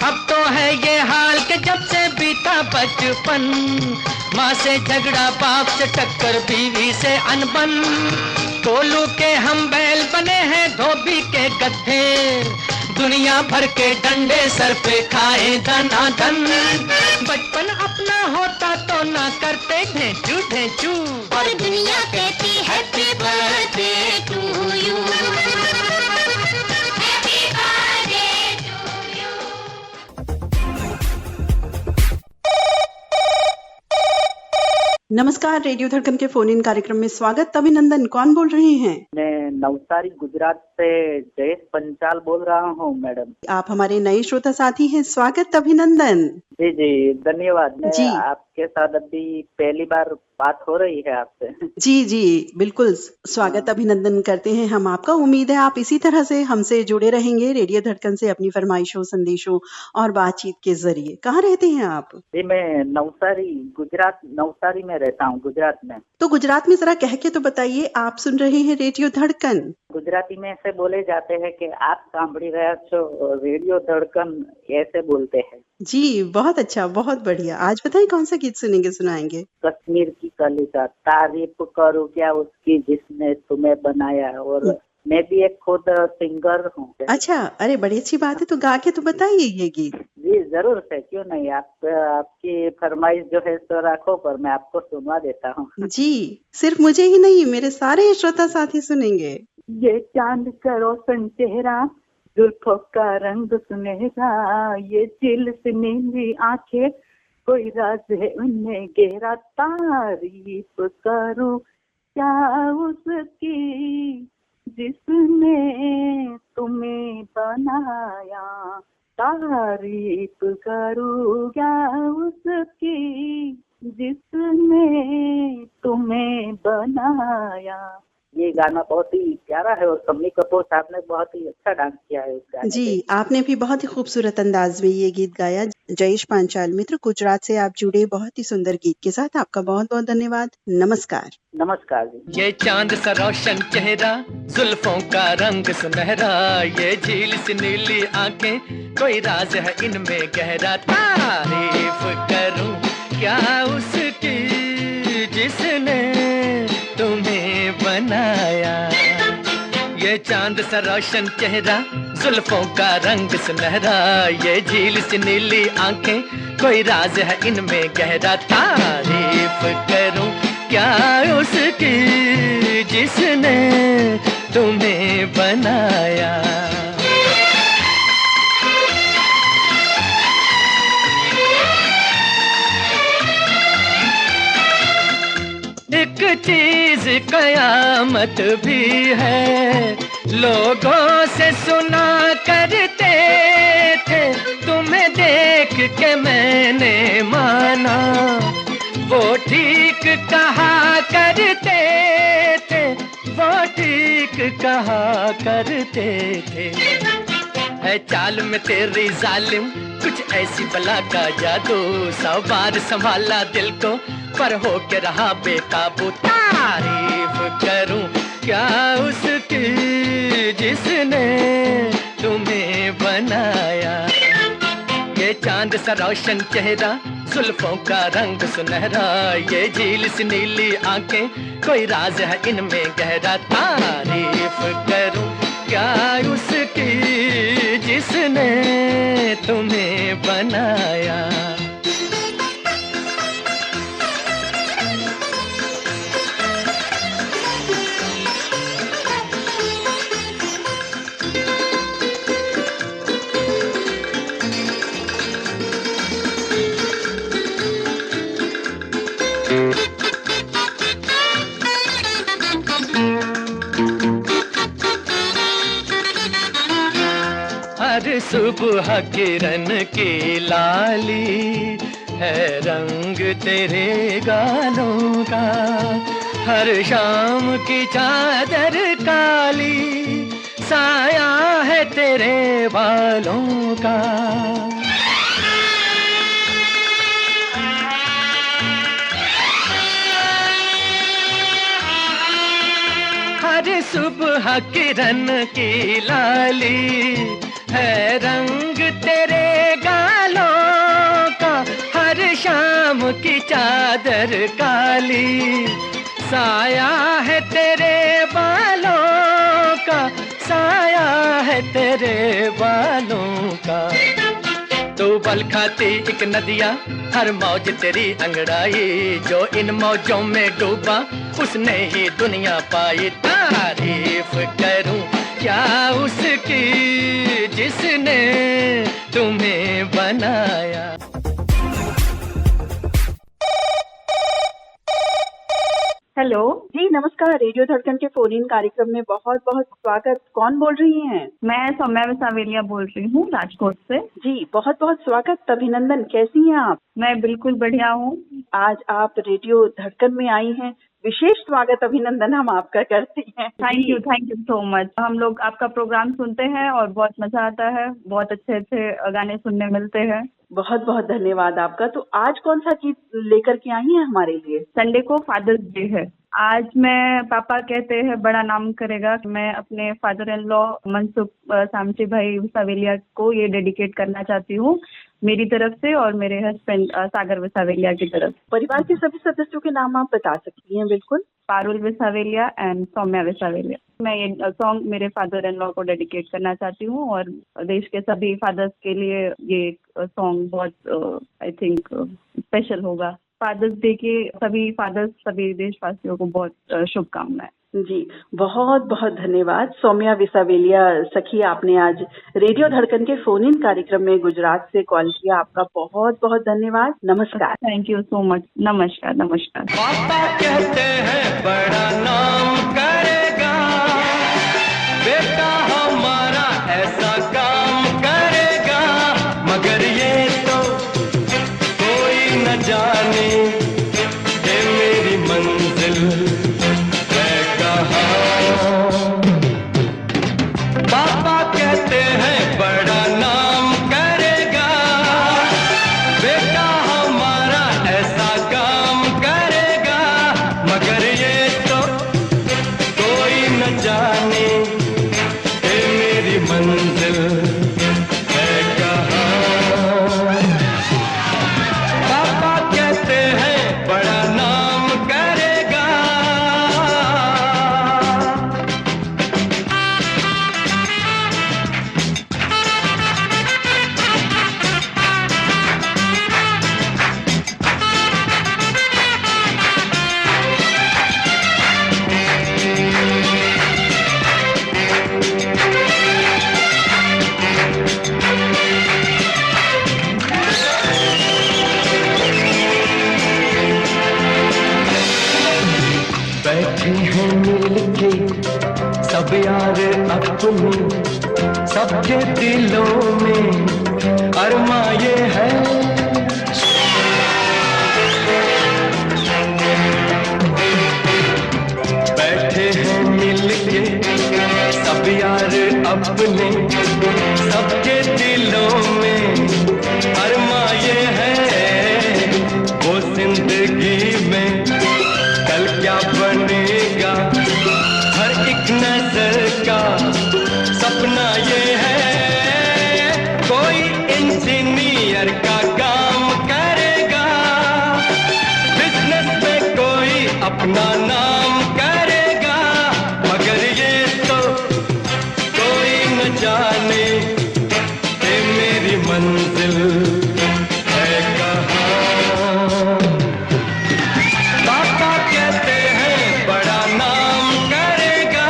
अब तो है ये हाल कि जब से बीता बचपन, माँ से झगड़ा बाप से टक्कर बीवी से अनबन, कोलू के हम बैल बने हैं धोबी के गधे, दुनिया भर के डंडे सर पे खाए धनाधन, बचपन अपना होता तो ना करते ढेंचू ढेंचू, और दुनिया कहती happy birthday to you, happy birthday to you. नमस्कार, रेडियो धड़कन के फोन इन कार्यक्रम में स्वागत। अभिनंदन, कौन बोल रहे हैं? मैं नवसारी गुजरात से जयेश पंचाल बोल रहा हूँ मैडम। आप हमारे नए श्रोता साथी हैं, स्वागत अभिनंदन। जी जी धन्यवाद। मैं जी। आपके साथ अभी पहली बार बात हो रही है आपसे। जी जी बिल्कुल, स्वागत अभिनंदन करते हैं हम आपका। उम्मीद है आप इसी तरह से हमसे जुड़े रहेंगे रेडियो धड़कन से अपनी फरमाइशों, संदेशों और बातचीत के जरिए। कहाँ रहते हैं आप? जी मैं नवसारी गुजरात, नवसारी में रहता हूँ गुजरात में। तो गुजरात में जरा कह के तो बताइए, आप सुन रहे हैं रेडियो धड़कन। गुजराती में ऐसे बोले जाते हैं कि आप सांभળી રહ્યા છો रेडियो धड़कन, ऐसे बोलते हैं। जी बहुत अच्छा, बहुत बढ़िया। आज बताइए कौन सा गीत सुनेंगे, सुनाएंगे? कश्मीर की कलिका, तारीफ करूँ क्या उसकी जिसने तुम्हें बनाया। और मैं भी एक खुद सिंगर हूँ। अच्छा, अरे बड़ी अच्छी बात है, तो गा के तो बताइए ये गीत। जी जरूर से, क्यों नहीं। आपकी फरमाइश जो है तो रखो, पर मैं आपको सुनवा देता हूँ। जी, सिर्फ मुझे ही नहीं, मेरे सारे श्रोता साथी सुनेंगे। ये चांद का रोशन चेहरा, जुल्फों का रंग सुनहरा, ये दिल से नीली आंखें, कोई राज है उनमें गहरा, तारीफ करूं क्या उसकी जिसने तुम्हें बनाया, तारीफ करूं क्या उसकी जिसने तुम्हें बनाया। ये गाना बहुत ही प्यारा है और शम्मी कपूर साहब ने बहुत ही अच्छा डांस किया है इस गाने जी, पे। आपने भी बहुत ही खूबसूरत अंदाज में ये गीत गाया। जयेश पांचाल मित्र, गुजरात से आप जुड़े बहुत ही सुंदर गीत के साथ। आपका बहुत बहुत धन्यवाद। नमस्कार। नमस्कार जी। ये चांद सा रोशन चेहरा, जुल्फों का रंग सुनहरा, ये झील सी नीली आंखें, कोई राज है इनमें गहरा, तारीफ करूं क्या उसकी जिसने तुम्हें बनाया। ये चांद सा रोशन चेहरा, जुल्फों का रंग सुनहरा, ये झील सी नीली आंखें, कोई राज है इनमें गहरा, तारीफ करूं क्या उसकी जिसने तुम्हें बनाया। एक चीज कयामत भी है, लोगों से सुना करते थे, तुम्हें देख के मैंने माना, वो ठीक कहा करते थे, वो ठीक कहा करते थे। है चाल में तेरी जालिम कुछ ऐसी बला का जादू, 100 बार संभाला दिल को पर हो के रहा बेकाबू, तारीफ करूं क्या उसकी जिसने तुम्हें बनाया। ये ये चांद सा रोशन चेहरा, जुल्फों का रंग सुनहरा, ये झील सी नीली आंखें, कोई राज है इनमें गहरा। तारीफ करूं क्या उसकी जिसने तुम्हें बनाया। हर सुबह किरण की लाली है रंग तेरे गालों का, हर शाम की चादर काली साया है तेरे बालों का। हर सुबह किरण की लाली है रंग तेरे गालों का, हर शाम की चादर काली साया है तेरे बालों का, साया है तेरे बालों का। तू बल खाती एक नदिया, हर मौज तेरी अंगड़ाई, जो इन मौजों में डूबा उसने ही दुनिया पाई। तारीफ करूं क्या उसकी जिसने तुम्हें बनाया। हेलो जी, नमस्कार। रेडियो धड़कन के फोन इन कार्यक्रम में बहुत बहुत स्वागत। कौन बोल रही हैं? मैं सौम्या विसावेलिया बोल रही हूँ, राजकोट से। जी, बहुत बहुत स्वागत, अभिनंदन। कैसी हैं आप? मैं बिल्कुल बढ़िया हूँ। आज आप रेडियो धड़कन में आई हैं, विशेष स्वागत अभिनंदन हम आपका करते हैं। Thank you so much. हम लोग आपका प्रोग्राम सुनते हैं और बहुत मजा आता है, बहुत अच्छे अच्छे गाने सुनने मिलते हैं। बहुत बहुत धन्यवाद आपका। तो आज कौन सा गीत लेकर के आई हैं हमारे लिए? संडे को फादर्स डे है। आज मैं पापा कहते हैं बड़ा नाम करेगा, मैं अपने फादर इन लॉ मनसुख सामची भाई विसावेलिया को ये डेडिकेट करना चाहती हूँ, मेरी तरफ से और मेरे हस्बैंड सागर विसावेलिया की तरफ। परिवार के सभी सदस्यों के नाम आप बता सकती हैं? बिल्कुल। पारुल विसावेलिया एंड सौम्या विसावेलिया। मैं ये सॉन्ग मेरे फादर इन लॉ को डेडिकेट करना चाहती हूँ और देश के सभी फादर्स के लिए ये सॉन्ग बहुत आई थिंक स्पेशल होगा। फादर्स डे के सभी फादर्स, सभी देशवासियों को बहुत शुभकामनाएं। जी, बहुत बहुत धन्यवाद सौम्या विसावेलिया सखी, आपने आज रेडियो धड़कन के फोन इन कार्यक्रम में गुजरात से कॉल किया। आपका बहुत बहुत धन्यवाद। नमस्कार। Thank you so much. नमस्कार। नमस्कार। पापा कहते हैं बड़ा नाम करेगा, बेटा हमारा ऐसा काम करेगा, मगर ये तो कोई न जाने ये मेरी मंजिल है कहाँ। पापा कहते हैं बड़ा नाम करेगा, बेटा हमारा ऐसा काम करेगा, मगर ये तो कोई न जाने ये मेरी मंजिल है कहाँ। पापा कहते हैं बड़ा नाम करेगा। बैठे हैं मिलके सब यार अपने, सबके दिलों में अरमा ये है। बैठे हैं मिलके सब यार अपने, सबके दिलों में अरमा ये है। वो जिंदगी में कल क्या बनेगा, हर एक नजर का सपना ये है। कोई इंजीनियर अपना नाम करेगा, मगर ये तो कोई न जाने कि मेरी मंजिल है कहाँ। पापा कहते हैं बड़ा नाम करेगा।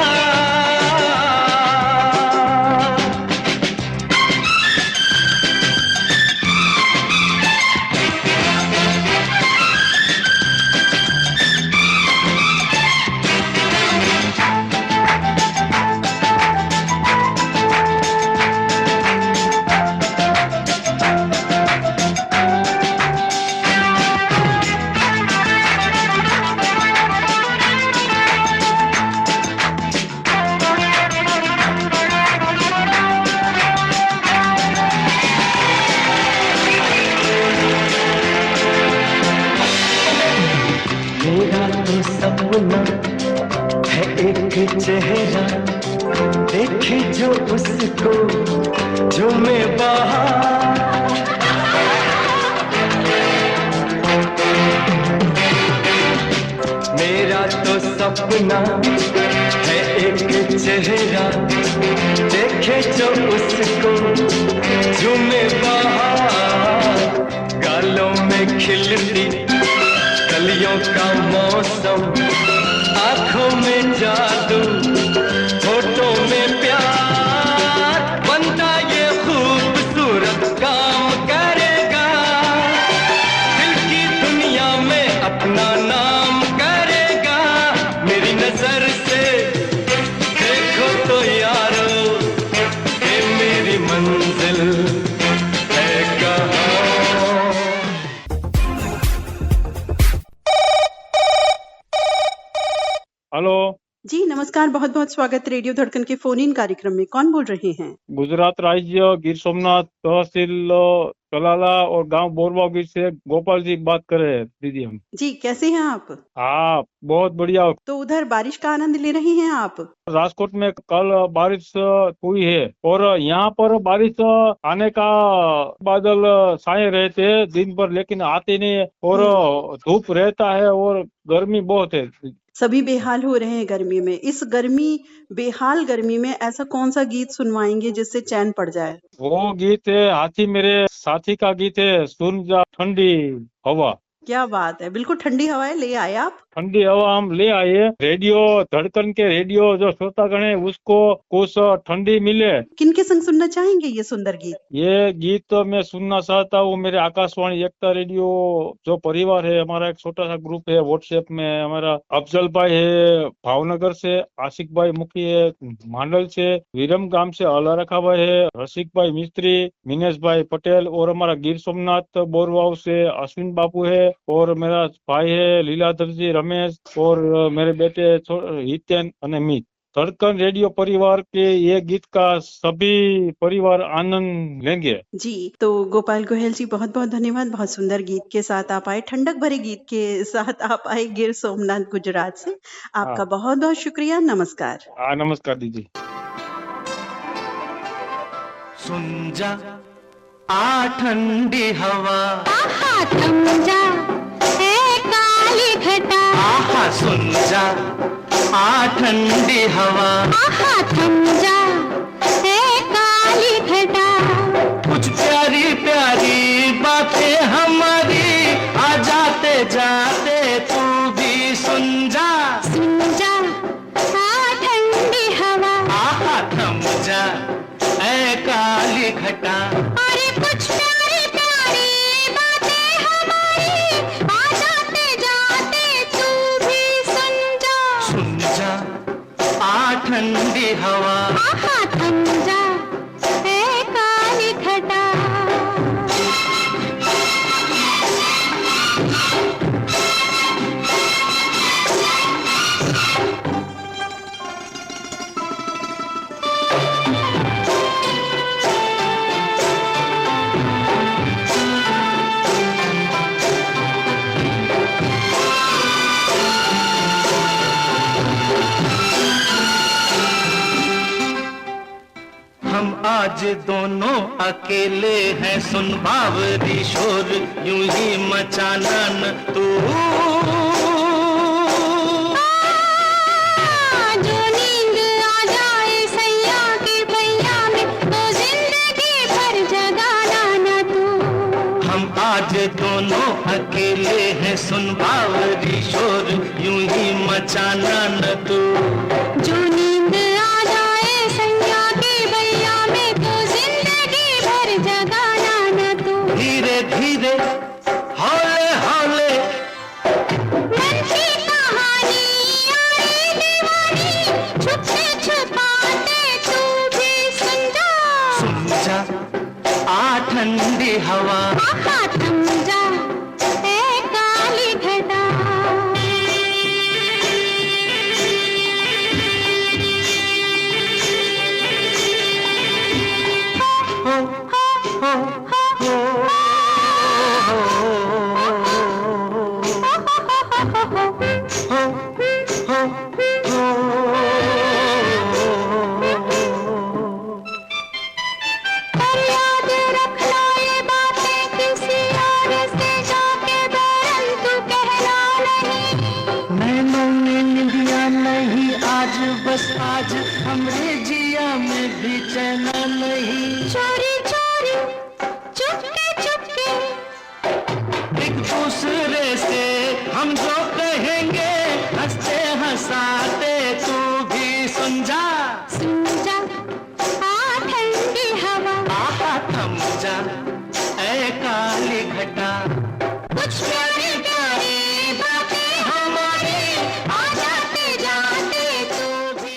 मेरा तो सपना है एक चेहरा, देखे जो उसको जो मैं बाहर। मेरा तो सपना है एक चेहरा, देखे जो उसको जो मैं बाहर। गालों में खिलती कलियों का मौसम, आंखों में जादू, होठों में प्यार, बनता ये खूबसूरत काम करेगा। दिल की दुनिया में अपना नाम करेगा। मेरी नजर से देखो तो यारो कि मेरी मंजिल है कहाँ। हेलो जी नमस्कार, बहुत बहुत स्वागत रेडियो धड़कन के फोन इन कार्यक्रम में। कौन बोल रहे हैं? गुजरात राज्य गिर सोमनाथ तहसील कलाला और गांव बोरवा गिर से गोपाल जी बात कर रहे हैं दीदी हम। जी कैसे हैं आप? हाँ बहुत बढ़िया। तो उधर बारिश का आनंद ले रहे हैं आप? राजकोट में कल बारिश हुई है और यहाँ पर बारिश आने का बादल छाए रहते हैं दिन भर, लेकिन आते नहीं है और धूप रहता है और गर्मी बहुत है। सभी बेहाल हो रहे हैं गर्मी में। इस बेहाल गर्मी में ऐसा कौन सा गीत सुनवाएंगे जिससे चैन पड़ जाए? वो गीत है हाथी मेरे साथी का गीत है, सुन जा ठंडी हवा। क्या बात है, बिल्कुल ठंडी हवाएं ले आए आप। ठंडी हवा हम ले आए। रेडियो धड़कन के रेडियो जो श्रोतागण है उसको कुछ ठंडी मिले। किनके संग सुनना चाहेंगे ये सुंदर गीत? ये गीत तो मैं सुनना चाहता हूँ मेरे आकाशवाणी एकता रेडियो जो परिवार है, हमारा एक छोटा सा ग्रुप है व्हाट्सएप में। हमारा अफजल भाई है भावनगर से, आशिक भाई मुखी है मांडल से, विरम गांव से अलारखा भाई है, रसिक भाई मिस्त्री, मिनेश भाई पटेल और हमारा गिर सोमनाथ बोरवाव से अश्विन बापू है और मेरा भाई है लीलाधर जी रमेश और मेरे बेटे हितेन और मीत। धड़कन रेडियो परिवार के ये गीत का सभी परिवार आनंद लेंगे। जी तो गोपाल गोयल जी बहुत बहुत धन्यवाद। बहुत सुंदर गीत के साथ आप आए, ठंडक भरे गीत के साथ आप आए गिर सोमनाथ गुजरात से। आपका बहुत बहुत शुक्रिया। नमस्कार। नमस्कार दीदी। सुन जा आ ठंडी हवा, आहा थम जा ए काली घटा, आहा सुन जा आ ठंडी हवा, आहा थम जा ए काली घटा। कुछ प्यारी प्यारी बातें हमारी आ जाते जाते तू भी सुन जा। सुन जा आ ठंडी हवा, आहा थम जा ए काली घटा। अरे कुछ प्यारी प्यारी बातें हमारी आ जाते जाते तू भी सुन जा। सुन जा आ ठंडी हवा, आहा थम जा ए काली घटा। हम आज दोनों अकेले हैं, सुन बावरी शोर यूं ही मचाना न तू। सुन बावरी शोर यूं ही मचाना न तू। जो नींद आ जाए सैया के भैया में तो जिंदगी भर जगाना न तू। धीरे धीरे हौले हौले मन की कहानी आई दीवानी छुपते छुपाते तू भी सुन जा। आ ठंडी हवा आहा थम जा ए काली घटा। आज हमरे जिया में भी चैना नहीं। चोरी चोरी चुपके चुपके एक दूसरे से हम जो कहेंगे हंसते हंसाते तू भी सुन जा। आ ठंडी हवा आहा थम जा ऐ काली घटा। कुछ प्यारी प्यारी बातें हमारी आ जाते जाते तू भी।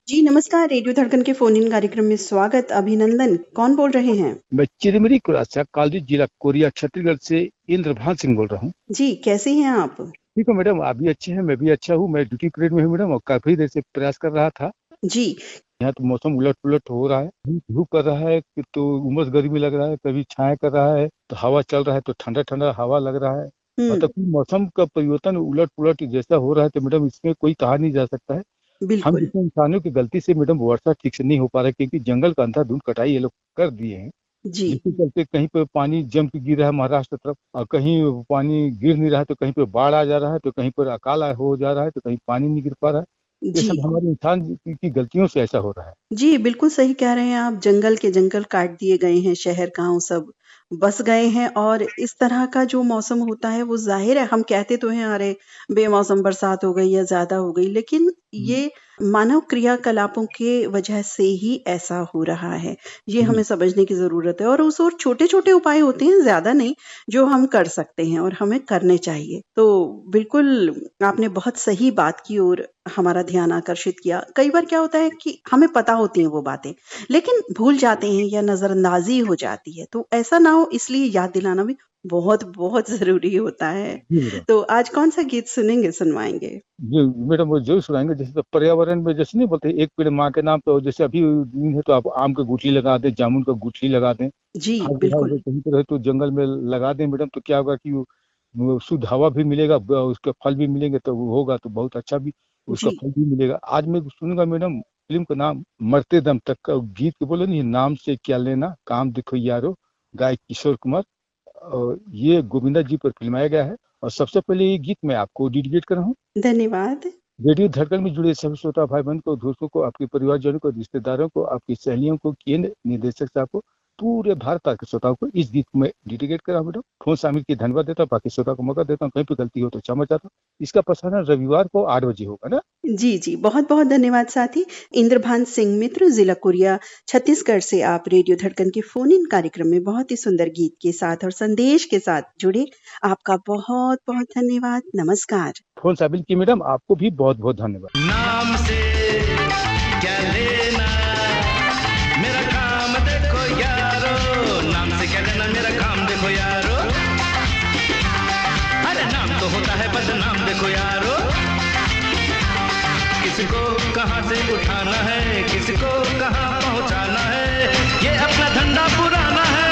जी नमस्कार, रेडियो धड़कन के फोन इन कार्यक्रम में स्वागत। अभिनंदन, कौन बोल रहे हैं? मैं चिरमिरी कुरासा कालजी जिला कोरिया छत्तीसगढ़ से इंद्रभान सिंह बोल रहा हूँ। जी कैसे हैं आप? ठीक है मैडम, आप भी अच्छे हैं, मैं भी अच्छा हूँ। मैं ड्यूटी पीरियड में हूँ मैडम और काफी देर से प्रयास कर रहा था। जी यहाँ तो मौसम उलट पुलट हो रहा है, धूप कर रहा है तो उमस गर्मी लग रहा है, कभी छाया कर रहा है तो हवा चल रहा है तो ठंडा ठंडा हवा लग रहा है। मतलब मौसम का परिवर्तन उलट पुलट जैसा हो रहा है तो मैडम इसमें कोई कहा नहीं जा सकता है। हम बिल्कुल जैसे इंसानों की गलती से मैडम वर्षा ठीक से नहीं हो पा रहा है क्योंकि जंगल का अंधाधुंध कटाई ये लोग कर दिए हैं। जी जिसके चलते कहीं पे पानी जम के गिर रहा है महाराष्ट्र तरफ और कहीं पानी गिर नहीं रहा है तो कहीं पे बाढ़ आ जा रहा है तो कहीं पर अकाल हो जा रहा है तो कहीं पानी नहीं गिर पा रहा है। ये जी सब हमारे इंसान की गलतियों से ऐसा हो रहा है। जी बिल्कुल सही कह रहे हैं आप। जंगल के जंगल काट दिए गए हैं, शहर गांव सब बस गए हैं और इस तरह का जो मौसम होता है वो जाहिर है हम कहते तो हैं अरे बेमौसम बरसात हो गई या ज्यादा हो गई, लेकिन ये मानव क्रियाकलापों के वजह से ही ऐसा हो रहा है। ये हमें समझने की जरूरत है और उस और छोटे छोटे उपाय होते हैं, ज्यादा नहीं, जो हम कर सकते हैं और हमें करने चाहिए। तो बिल्कुल आपने बहुत सही बात की और हमारा ध्यान आकर्षित किया। कई बार क्या होता है कि हमें पता होती हैं वो बातें लेकिन भूल जाते हैं या नजरअंदाजी हो जाती है, तो ऐसा ना हो इसलिए याद दिलाना भी बहुत बहुत जरूरी होता है। तो आज कौन सा गीत सुनेंगे, सुनवाएंगे? जी मैडम वो जरूर सुनाएंगे। जैसे तो पर्यावरण में जैसे नहीं बोलते एक पेड़ माँ के नाम पे, जैसे अभी दिन है तो आप आम का गुठली लगा दें, जामुन का गुठली लगा दें, जी बिल्कुल कहीं पर है तो जंगल में लगा दें मैडम, तो क्या होगा कि वो शुद्ध हवा भी मिलेगा, उसके फल भी मिलेंगे, तो वो होगा तो बहुत अच्छा भी उसका जी फल भी मिलेगा। आज मैं सुनूंगा मैडम फिल्म का नाम मरते दम तक का गीत के बोले नहीं, नाम से क्या लेना काम देखो यारो, गायक किशोर कुमार, और ये गोविंदा जी पर फिल्माया गया है। और सबसे पहले ये गीत मैं आपको डेडिकेट कर रहा हूँ। धन्यवाद। रेडियो धड़कन में जुड़े सभी श्रोता भाई बहन को, दोस्तों को, आपके परिवारजनों को, रिश्तेदारों को, आपकी सहेलियों को, केंद्र निदेशक साहब को, पूरे भारत के श्रोताओं को इस गीत को मैं डेडिकेट कर रहा हूँ। फोन शामिल की धन्यवाद देता हूँ, बाकी श्रोता को मौका देता हूँ, कहीं पे गलती हो तो क्षमा चाहता हूँ। इसका प्रसारण रविवार को 8 बजे होगा ना। जी जी बहुत बहुत धन्यवाद साथी। इंद्रभान सिंह मित्र, जिला कोरिया छत्तीसगढ़ से आप रेडियो धड़कन के फोन इन कार्यक्रम में बहुत ही सुंदर गीत के साथ और संदेश के साथ जुड़े। आपका बहुत बहुत धन्यवाद। नमस्कार। फोन शामिल की मैडम, आपको भी बहुत बहुत धन्यवाद। नाम से क्या लेना मेरा काम देखो यारो, नाम से क्या लेना मेरा काम देखो यारो, अरे नाम तो होता है बदनाम देखो यारो, किसको कहाँ से उठाना है, किसको कहाँ पहुँचाना है, ये अपना धंधा पुराना है।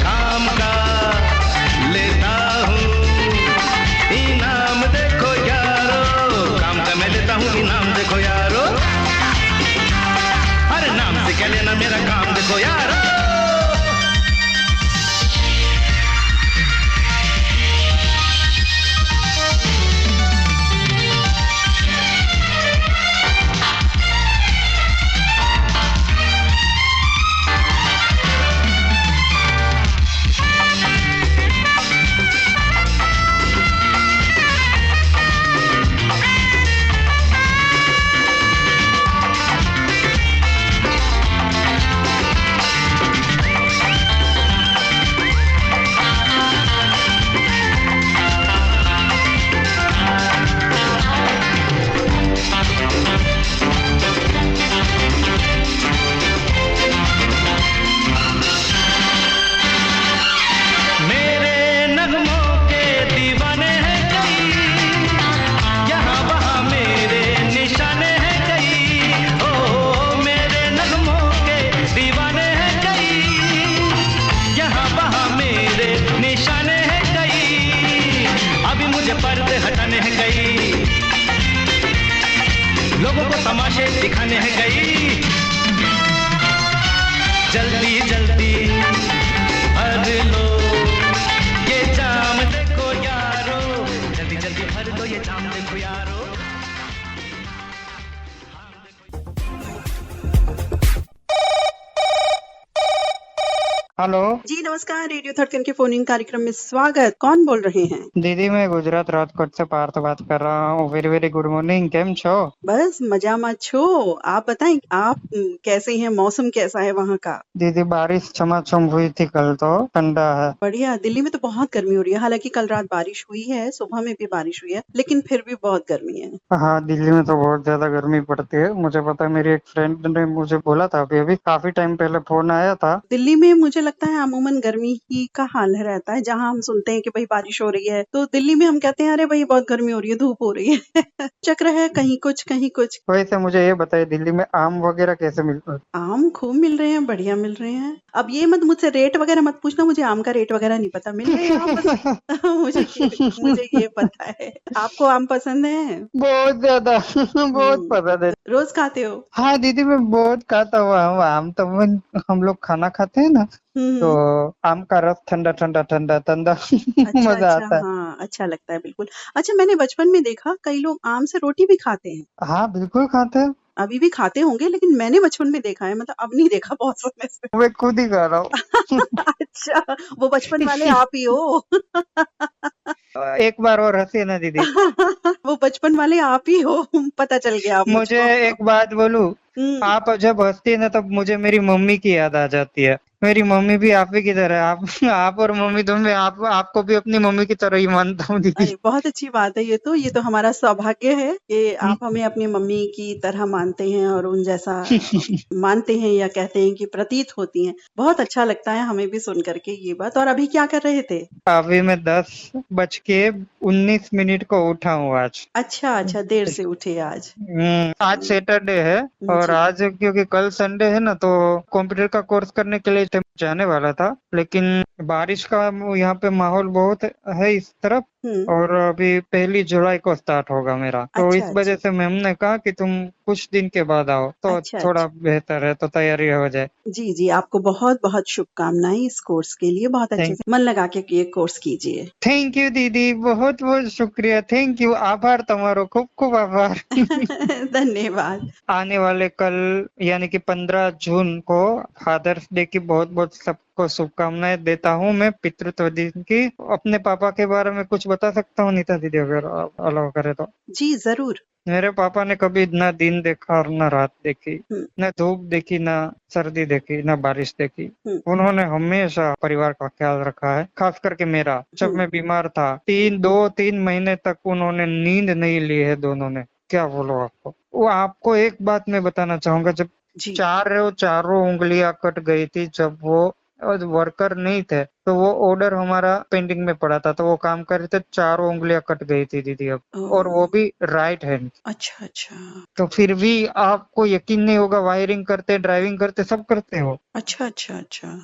काम का लेता हूँ इनाम देखो यारो, काम का मैं लेता हूँ इनाम देखो यारो, अरे नाम से क्या लेना मेरा काम देखो यारो। तमाशे दिखाने है गई, जल्दी जल्दी भर लो ये जाम देखो यारो, जल्दी जल्दी भर दो ये जाम देखो यारो। हेलो जी नमस्कार, रेडियो धड़कन के फोन इन कार्यक्रम में स्वागत। कौन बोल रहे हैं? दीदी, मैं गुजरात राजकोट से पार्थ बात कर रहा हूँ। वेरी वेरी गुड मॉर्निंग, केम छो? बस मजा मत छो। आप बताएं, आप कैसे हैं? मौसम कैसा है वहाँ का? दीदी, बारिश छमाछम हुई थी कल, तो ठंडा है। बढ़िया। दिल्ली में तो बहुत गर्मी हो रही है, हालांकि कल रात बारिश हुई है, सुबह में भी बारिश हुई है, लेकिन फिर भी बहुत गर्मी है। हाँ, दिल्ली में तो बहुत ज्यादा गर्मी पड़ती है। मुझे पता है, मेरी एक फ्रेंड ने मुझे बोला था, अभी अभी काफी टाइम पहले फोन आया था। दिल्ली में मुझे लगता है अमूमन गर्मी ही का हाल रहता है। जहाँ हम सुनते हैं कि भाई बारिश हो रही है, तो दिल्ली में हम कहते हैं अरे भाई बहुत गर्मी हो रही है, धूप हो रही है। चक्र है, कहीं कुछ कहीं कुछ। वैसे मुझे ये बताइए, दिल्ली में आम वगैरह कैसे मिलते हैं? आम खूब मिल रहे हैं, बढ़िया मिल रहे हैं। अब ये मत मुझसे रेट वगैरह मत पूछना, मुझे आम का रेट वगैरह नहीं पता। मिल रहे हैं आम बस। मुझे ये पता है। आपको आम पसंद है? बहुत ज्यादा बहुत पसंद है। रोज खाते हो? हाँ दीदी, मैं बहुत खाता हुआ हूँ आम। तो हम लोग खाना खाते हैं ना, तो आम का रस ठंडा ठंडा ठंडा ठंडा मजा आता है। हाँ, अच्छा लगता है बिल्कुल। अच्छा, मैंने बचपन में देखा कई लोग आम से रोटी भी खाते हैं। हाँ बिल्कुल खाते हैं। अभी भी खाते होंगे, लेकिन मैंने बचपन में देखा है, मतलब अब नहीं देखा बहुत समय से। मैं खुद ही खा रहा हूँ। अच्छा, वो बचपन वाले आप ही हो। एक बार और हंसी ना दीदी। वो बचपन वाले आप ही हो, पता चल गया अब मुझे एक बात बोलूं, आप जब हंसती है ना, तब मुझे मेरी मम्मी की याद आ जाती है। मेरी मम्मी भी आप ही की तरह है। आप और मम्मी दोनों, आपको भी अपनी मम्मी की तरह ही मानता हूँ दीदी। अरे बहुत अच्छी बात है। ये तो हमारा सौभाग्य है कि आप हमें अपनी मम्मी की तरह मानते हैं और उन जैसा मानते हैं, या कहते हैं कि प्रतीत होती हैं। बहुत अच्छा लगता है हमें भी सुन करके ये बात। और अभी क्या कर रहे थे? अभी मैं 10:19 को उठा हूँ आज। अच्छा, देर से उठे आज। आज सैटरडे है, और आज क्योंकि कल संडे है ना, तो कंप्यूटर का कोर्स करने के लिए जाने वाला था, लेकिन बारिश का यहाँ पे माहौल बहुत है इस तरफ, और अभी 1 जुलाई को स्टार्ट होगा मेरा। तो इस वजह से मैम ने कहा कि तुम कुछ दिन के बाद आओ, तो थोड़ा बेहतर है, तो तैयारी हो जाए। जी, आपको बहुत बहुत शुभकामनाएं इस कोर्स के लिए। बहुत अच्छे से मन लगा के ये कोर्स कीजिए। थैंक यू दीदी, बहुत बहुत शुक्रिया। थैंक यू, आभार तुम्हारा, खूब खूब आभार। धन्यवाद। आने वाले कल यानी कि 15 जून को फादर्स डे की बहुत बहुत सबको शुभकामनाएं देता हूँ मैं, पितृत्व दिन की। अपने पापा के बारे में कुछ बता सकता हूँ नीता दीदी, अगर अलाउ करे तो? जी जरूर। मेरे पापा ने कभी ना दिन देखा और ना रात देखी, न धूप देखी, ना सर्दी देखी, ना बारिश देखी। उन्होंने हमेशा परिवार का ख्याल रखा है, खास करके मेरा। जब मैं बीमार था, 2-3 महीने तक उन्होंने नींद नहीं ली है दोनों ने। क्या बोलो आपको। वो आपको एक बात मैं बताना चाहूंगा, जब चारों उंगलियां कट गई थी, जब वो वर्कर नहीं थे, तो वो ऑर्डर हमारा पेंडिंग में पड़ा था, तो वो काम कर रहे थे, 4 उंगलियां कट गई थी दीदी अब, और वो भी राइट हैंड। अच्छा। तो फिर भी आपको यकीन नहीं होगा, वायरिंग करते, ड्राइविंग करते, सब करते हो। अच्छा।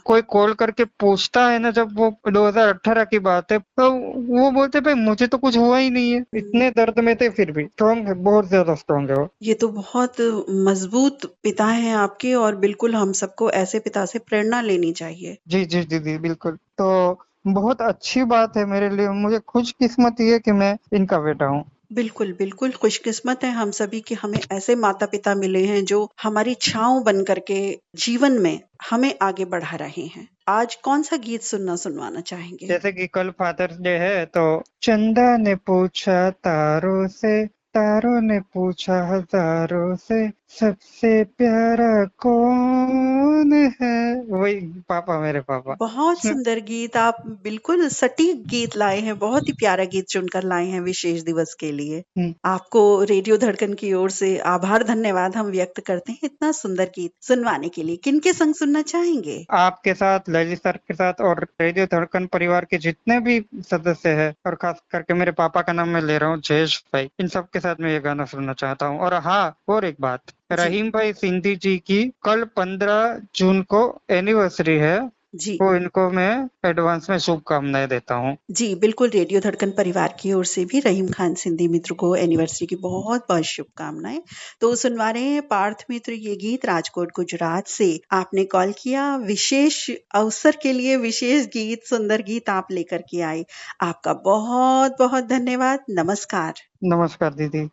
कोई कॉल करके पूछता है ना, जब वो 2018 की बात है, तो वो बोलते भाई मुझे तो कुछ हुआ ही नहीं है। इतने दर्द में थे, फिर भी स्ट्रॉन्ग है, बहुत ज्यादा स्ट्रॉन्ग है वो। ये तो बहुत मजबूत पिता हैं आपके, और बिल्कुल हम सबको ऐसे पिता से प्रेरणा लेनी चाहिए। जी दीदी, बिल्कुल। तो बहुत अच्छी बात है मेरे लिए, मुझे खुशकिस्मती है कि मैं इनका बेटा हूँ। बिल्कुल खुशकिस्मत है हम सभी कि हमें ऐसे माता पिता मिले हैं जो हमारी छांव बन करके जीवन में हमें आगे बढ़ा रहे हैं। आज कौन सा गीत सुनवाना चाहेंगे? जैसे कि कल फादर्स डे है, तो चंदा ने पूछा तारों से, तारों ने पूछा हजारों से, सबसे प्यारा कौन है? वही पापा, मेरे पापा। बहुत सुंदर गीत। आप बिल्कुल सटीक गीत लाए हैं, बहुत ही प्यारा गीत चुनकर लाए हैं विशेष दिवस के लिए। आपको रेडियो धड़कन की ओर से आभार, धन्यवाद हम व्यक्त करते हैं इतना सुंदर गीत सुनवाने के लिए। किनके संग सुनना चाहेंगे? आपके साथ, ललित सर के साथ, और रेडियो धड़कन परिवार के जितने भी सदस्य हैं, और खास करके मेरे पापा का नाम मैं ले रहा हूँ, जयेश भाई, इन सब के साथ मैं ये गाना सुनना चाहता हूँ। और हाँ, और एक बात, रहीम भाई सिंधी जी की कल 15 जून को एनिवर्सरी है, जी तो इनको मैं एडवांस में शुभकामनाएं देता हूँ। जी बिल्कुल, रेडियो धड़कन परिवार की ओर से भी रहीम खान सिंधी मित्र को एनिवर्सरी की बहुत बहुत शुभकामनाएं। तो सुनवा रहे हैं पार्थ मित्र ये गीत राजकोट गुजरात से। आपने कॉल किया, विशेष अवसर के लिए विशेष गीत, सुंदर गीत आप लेकर के आए। आपका बहुत बहुत धन्यवाद। नमस्कार। नमस्कार दीदी।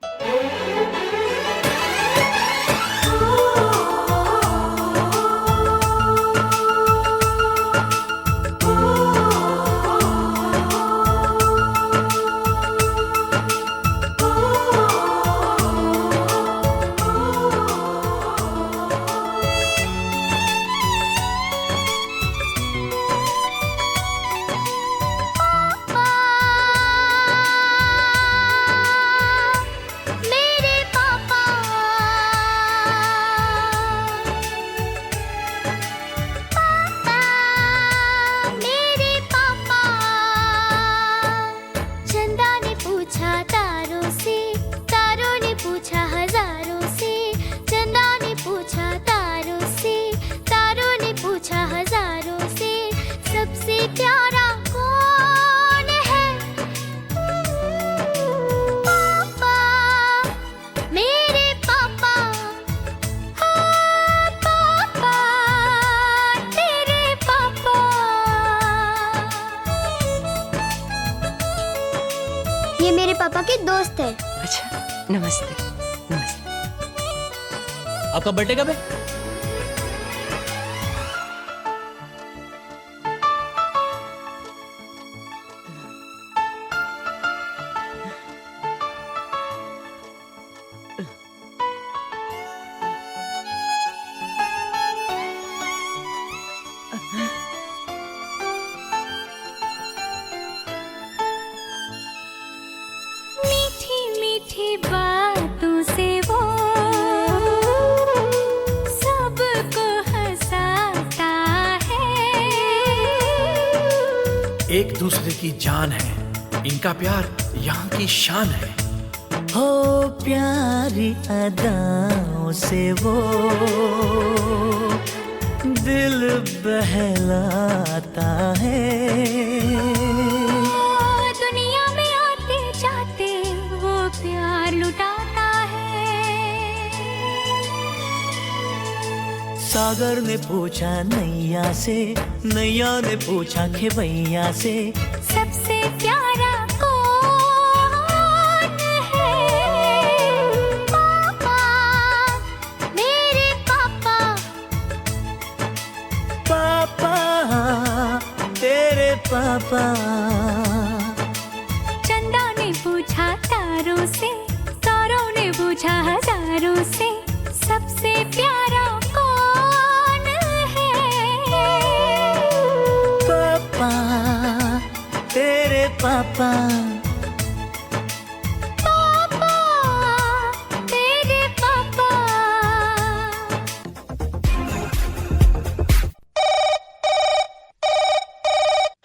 मेरे पापा मेरे पापा चंदा ने पूछा तारों से, तारों ने पूछा हजारों से, चंदा ने पूछा तारों से, तारों ने पूछा हजारों से, सबसे प्यारा कौन है? पापा मेरे पापा, हाँ पापा तेरे पापा। ये मेरे पापा के दोस्त है। अच्छा, नमस्ते। नमस्ते। आपका बर्थडे कब है? मीठी मीठी बातों से वो सबको हंसाता है। एक दूसरे की जान है, इनका प्यार यहाँ की शान है। हो प्यारी अदाओं से वो दिल बहलाता है। दुनिया में आते जाते वो प्यार लुटाता है। सागर ने पूछा नैया से, नैया ने पूछा खेवैया से, सबसे प्यारा कौन है? पापा मेरे पापा, पापा तेरे पापा। चंदा ने पूछा तारों से, तारों ने पूछा हजारों से, सबसे प्यारा कौन है? पापा तेरे पापा। पापा तेरे पापा।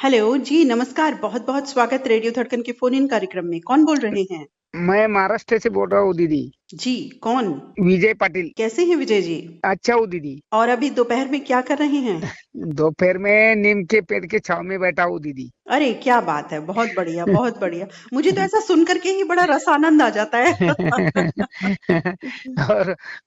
हेलो जी, नमस्कार। बहुत बहुत स्वागत रेडियो धड़कन के फोन इन कार्यक्रम में। कौन बोल रहे हैं? मैं महाराष्ट्र से बोल रहा हूँ दीदी। जी, कौन? विजय पाटिल। कैसे हैं विजय जी? अच्छा हूँ दीदी। और अभी दोपहर में क्या कर रहे हैं? दोपहर में नीम के पेड़ के छाव में बैठा हूँ दीदी। अरे क्या बात है, बहुत बढ़िया बहुत बढ़िया। मुझे तो ऐसा सुन करके ही बड़ा रस आनंद आ जाता है।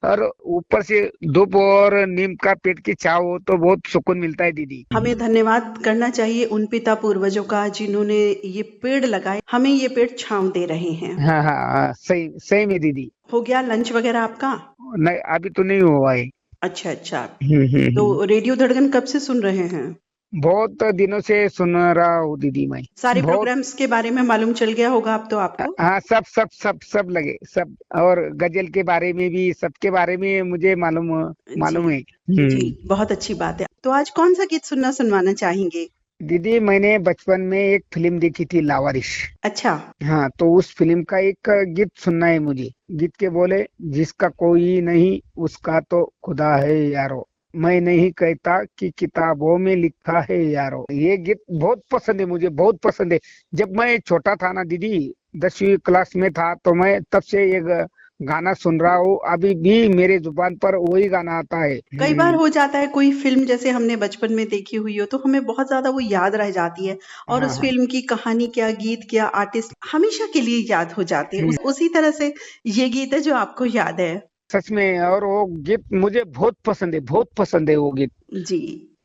और ऊपर से धूप और नीम का पेड़ की छाव हो तो बहुत सुकून मिलता है दीदी। हमें धन्यवाद करना चाहिए उन पिता पूर्वजों का जिन्होंने ये पेड़ लगाए, हमें ये पेड़ छांव दे रहे हैं। हाँ हाँ, सही सही में दीदी। हो गया लंच वगैरह आपका? नहीं, अभी तो नहीं हुआ है। अच्छा अच्छा। तो रेडियो धड़कन कब से सुन रहे हैं? बहुत दिनों से सुन रहा हूँ दीदी मैं। सारे प्रोग्राम्स के बारे में मालूम चल गया होगा अब तो आपको? हाँ, सब सब सब सब लगे सब, और गजल के बारे में भी, सबके बारे में मुझे मालूम है। जी, बहुत अच्छी बात है। तो आज कौन सा गीत सुनवाना चाहेंगे? दीदी, मैंने बचपन में एक फिल्म देखी थी, लावारिश। अच्छा। हाँ, तो उस फिल्म का एक गीत सुनना है मुझे। गीत के बोले, जिसका कोई नहीं उसका तो खुदा है यारो, मैं नहीं कहता कि किताबों में लिखा है यारो। ये गीत बहुत पसंद है मुझे, बहुत पसंद है। जब मैं छोटा था ना दीदी, 10वीं क्लास में था, तो मैं तब से एक गाना सुन रहा हूँ, अभी भी मेरे जुबान पर वही गाना आता है। कई बार हो जाता है कोई फिल्म जैसे हमने बचपन में देखी हुई हो तो हमें बहुत ज्यादा वो याद रह जाती है और हाँ उस हाँ। फिल्म की कहानी क्या, गीत क्या, आर्टिस्ट हमेशा के लिए याद हो जाते हैं। उसी तरह से ये गीत है जो आपको याद है। सच में, और वो गीत मुझे बहुत पसंद है, बहुत पसंद है वो गीत। जी,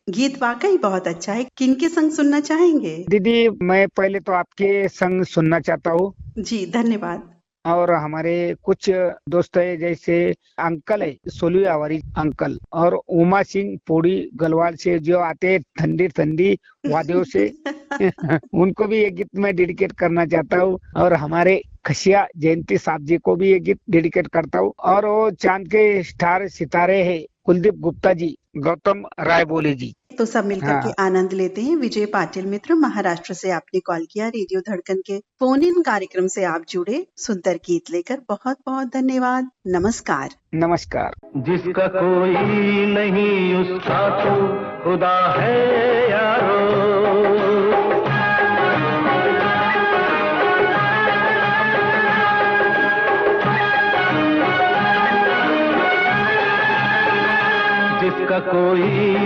गीत वाकई बहुत अच्छा है। किनके संग सुनना चाहेंगे? दीदी, मैं पहले तो आपके संग सुनना चाहता हूँ, जी, धन्यवाद। और हमारे कुछ दोस्त है, जैसे अंकल है सोलू आवारी अंकल, और उमा सिंह पोड़ी गलवाल से जो आते हैं ठंडी ठंडी वादियों से उनको भी ये गीत मैं डेडिकेट करना चाहता हूँ, और हमारे खशिया जयंती साहब जी को भी ये गीत डेडिकेट करता हूँ, और वो चांद के स्टार सितारे है कुलदीप गुप्ता जी, गौतम राय बोले जी। तो सब मिलकर के आनंद लेते हैं। विजय पाटिल मित्र, महाराष्ट्र से आपने कॉल किया। रेडियो धड़कन के फोन इन कार्यक्रम से आप जुड़े, सुंदर गीत लेकर। बहुत बहुत धन्यवाद। नमस्कार। नमस्कार। जिसका कोई नहीं उसका तो खुदा है यारो, जिसका कोई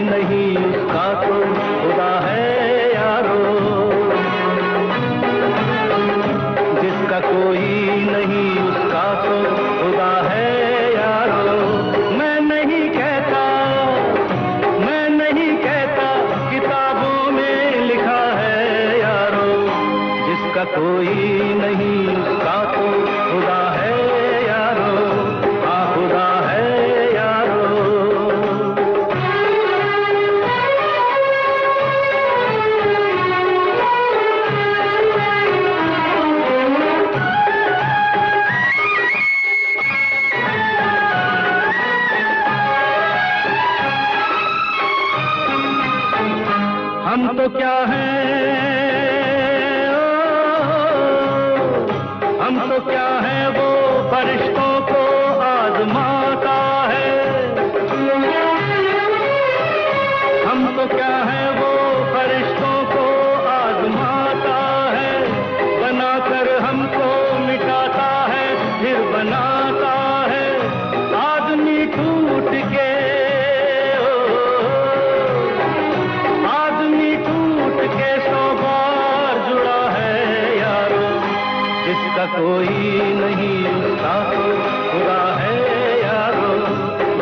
नहीं उसका तो खुदा है यारो, जिसका कोई नहीं उसका तो खुदा है यारो। मैं नहीं कहता किताबों में लिखा है यारो, जिसका कोई नहीं उसका तो खुदा है यारो, हाँ खुदा है यारो। हम तो क्या हैं, हम तो क्या हैं, वो फरिश्तों को आजमाता है। हम तो क्या हैं, वो फरिश्तों को आजमाता है, बनाकर हमको मिटाता है फिर बनाता है। आदमी टूट के सौ बार जुड़ा है यारो, जिसका कोई नहीं उसका तो खुदा है यारो,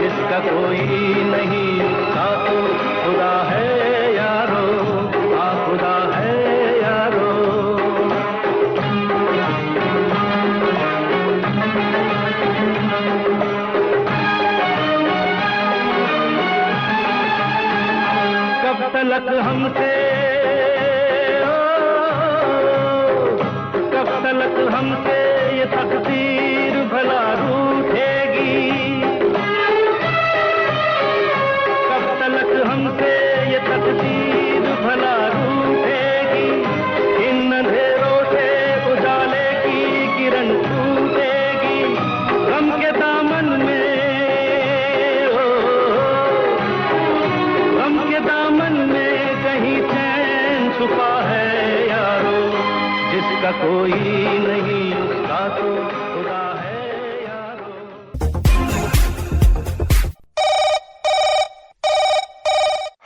जिसका कोई नहीं उसका तो खुदा है यारो, हाँ खुदा है यारो। कब तलक हमसे हमसे ये तकदीर भला रूठेगी, कब तलक हमसे ये तकदीर भला रूठेगी। इन अंधेरों से उजाले की किरण छूटेगी, गम के दामन में, गम के दामन में कहीं चैन छुपा है यारो, जिसका कोई नहीं उसका तो खुदा है यारो।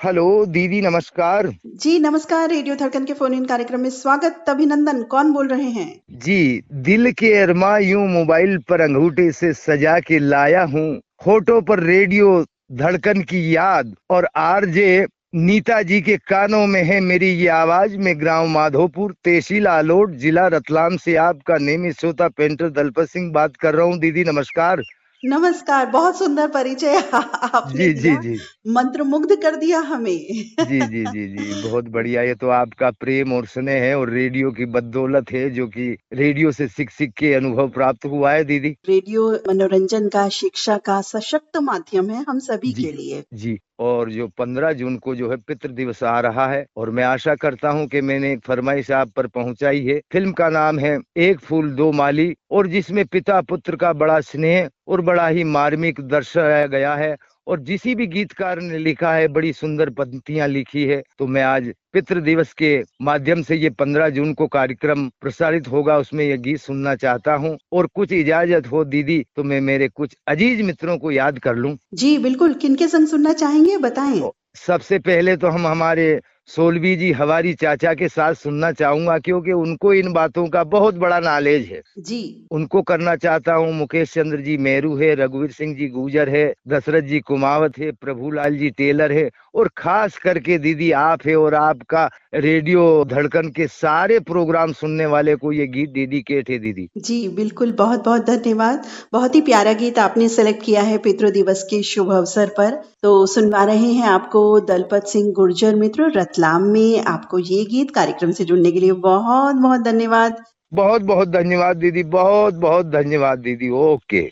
हेलो दीदी, नमस्कार। जी नमस्कार। रेडियो धड़कन के फोन इन कार्यक्रम में स्वागत। अभिनंदन, कौन बोल रहे हैं? जी, दिल के अरमा यूं मोबाइल पर अंगूठे से सजा के लाया हूँ, होठों पर रेडियो धड़कन की याद, और आरजे नीता जी के कानों में है मेरी ये आवाज। मैं ग्राम माधोपुर, तहसील आलोट, जिला रतलाम से आपका नियमित श्रोता पेंटर दलपत सिंह बात कर रहा हूँ। दीदी नमस्कार। नमस्कार। बहुत सुंदर परिचय आपने जी दिया। जी जी मंत्रमुग्ध कर दिया हमें। जी जी जी जी बहुत बढ़िया। ये तो आपका प्रेम और स्नेह है और रेडियो की बदौलत है, जो कि रेडियो से सीख सीख के अनुभव प्राप्त हुआ है। दीदी, रेडियो मनोरंजन का, शिक्षा का सशक्त माध्यम है हम सभी जी के लिए। जी। और जो 15 जून को जो है पितृ दिवस आ रहा है, और मैं आशा करता हूं कि मैंने एक फरमाइश आप पर पहुंचाई है। फिल्म का नाम है एक फूल दो माली, और जिसमें पिता पुत्र का बड़ा स्नेह और बड़ा ही मार्मिक दर्शाया गया है। और जिसी भी गीतकार ने लिखा है बड़ी सुंदर पंक्तियां लिखी है। तो मैं आज पितृ दिवस के माध्यम से ये 15 जून को कार्यक्रम प्रसारित होगा, उसमें ये गीत सुनना चाहता हूँ। और कुछ इजाजत हो दीदी तो मैं मेरे कुछ अजीज मित्रों को याद कर लूं। जी बिल्कुल, किनके संग सुनना चाहेंगे बताएं। सबसे पहले तो हम हमारे सोलवी जी हवारी चाचा के साथ सुनना चाहूंगा, क्योंकि उनको इन बातों का बहुत बड़ा नॉलेज है जी। उनको करना चाहता हूँ। मुकेश चंद्र जी मेरू है, रघुवीर सिंह जी गुजर है, दशरथ जी कुमावत है, प्रभुलाल जी टेलर है, और खास करके दीदी आप है। और आपका रेडियो धड़कन के सारे प्रोग्राम सुनने वाले को ये गीत डेडिकेट है दीदी। जी बिल्कुल, बहुत बहुत धन्यवाद। बहुत ही प्यारा गीत आपने सेलेक्ट किया है पितृ दिवस के शुभ अवसर पर। तो सुनवा रहे हैं आपको दलपत सिंह गुर्जर मित्र रतलाम में। आपको ये गीत कार्यक्रम से जुड़ने के लिए बहुत बहुत धन्यवाद। बहुत बहुत धन्यवाद दीदी, बहुत बहुत धन्यवाद दीदी। ओके।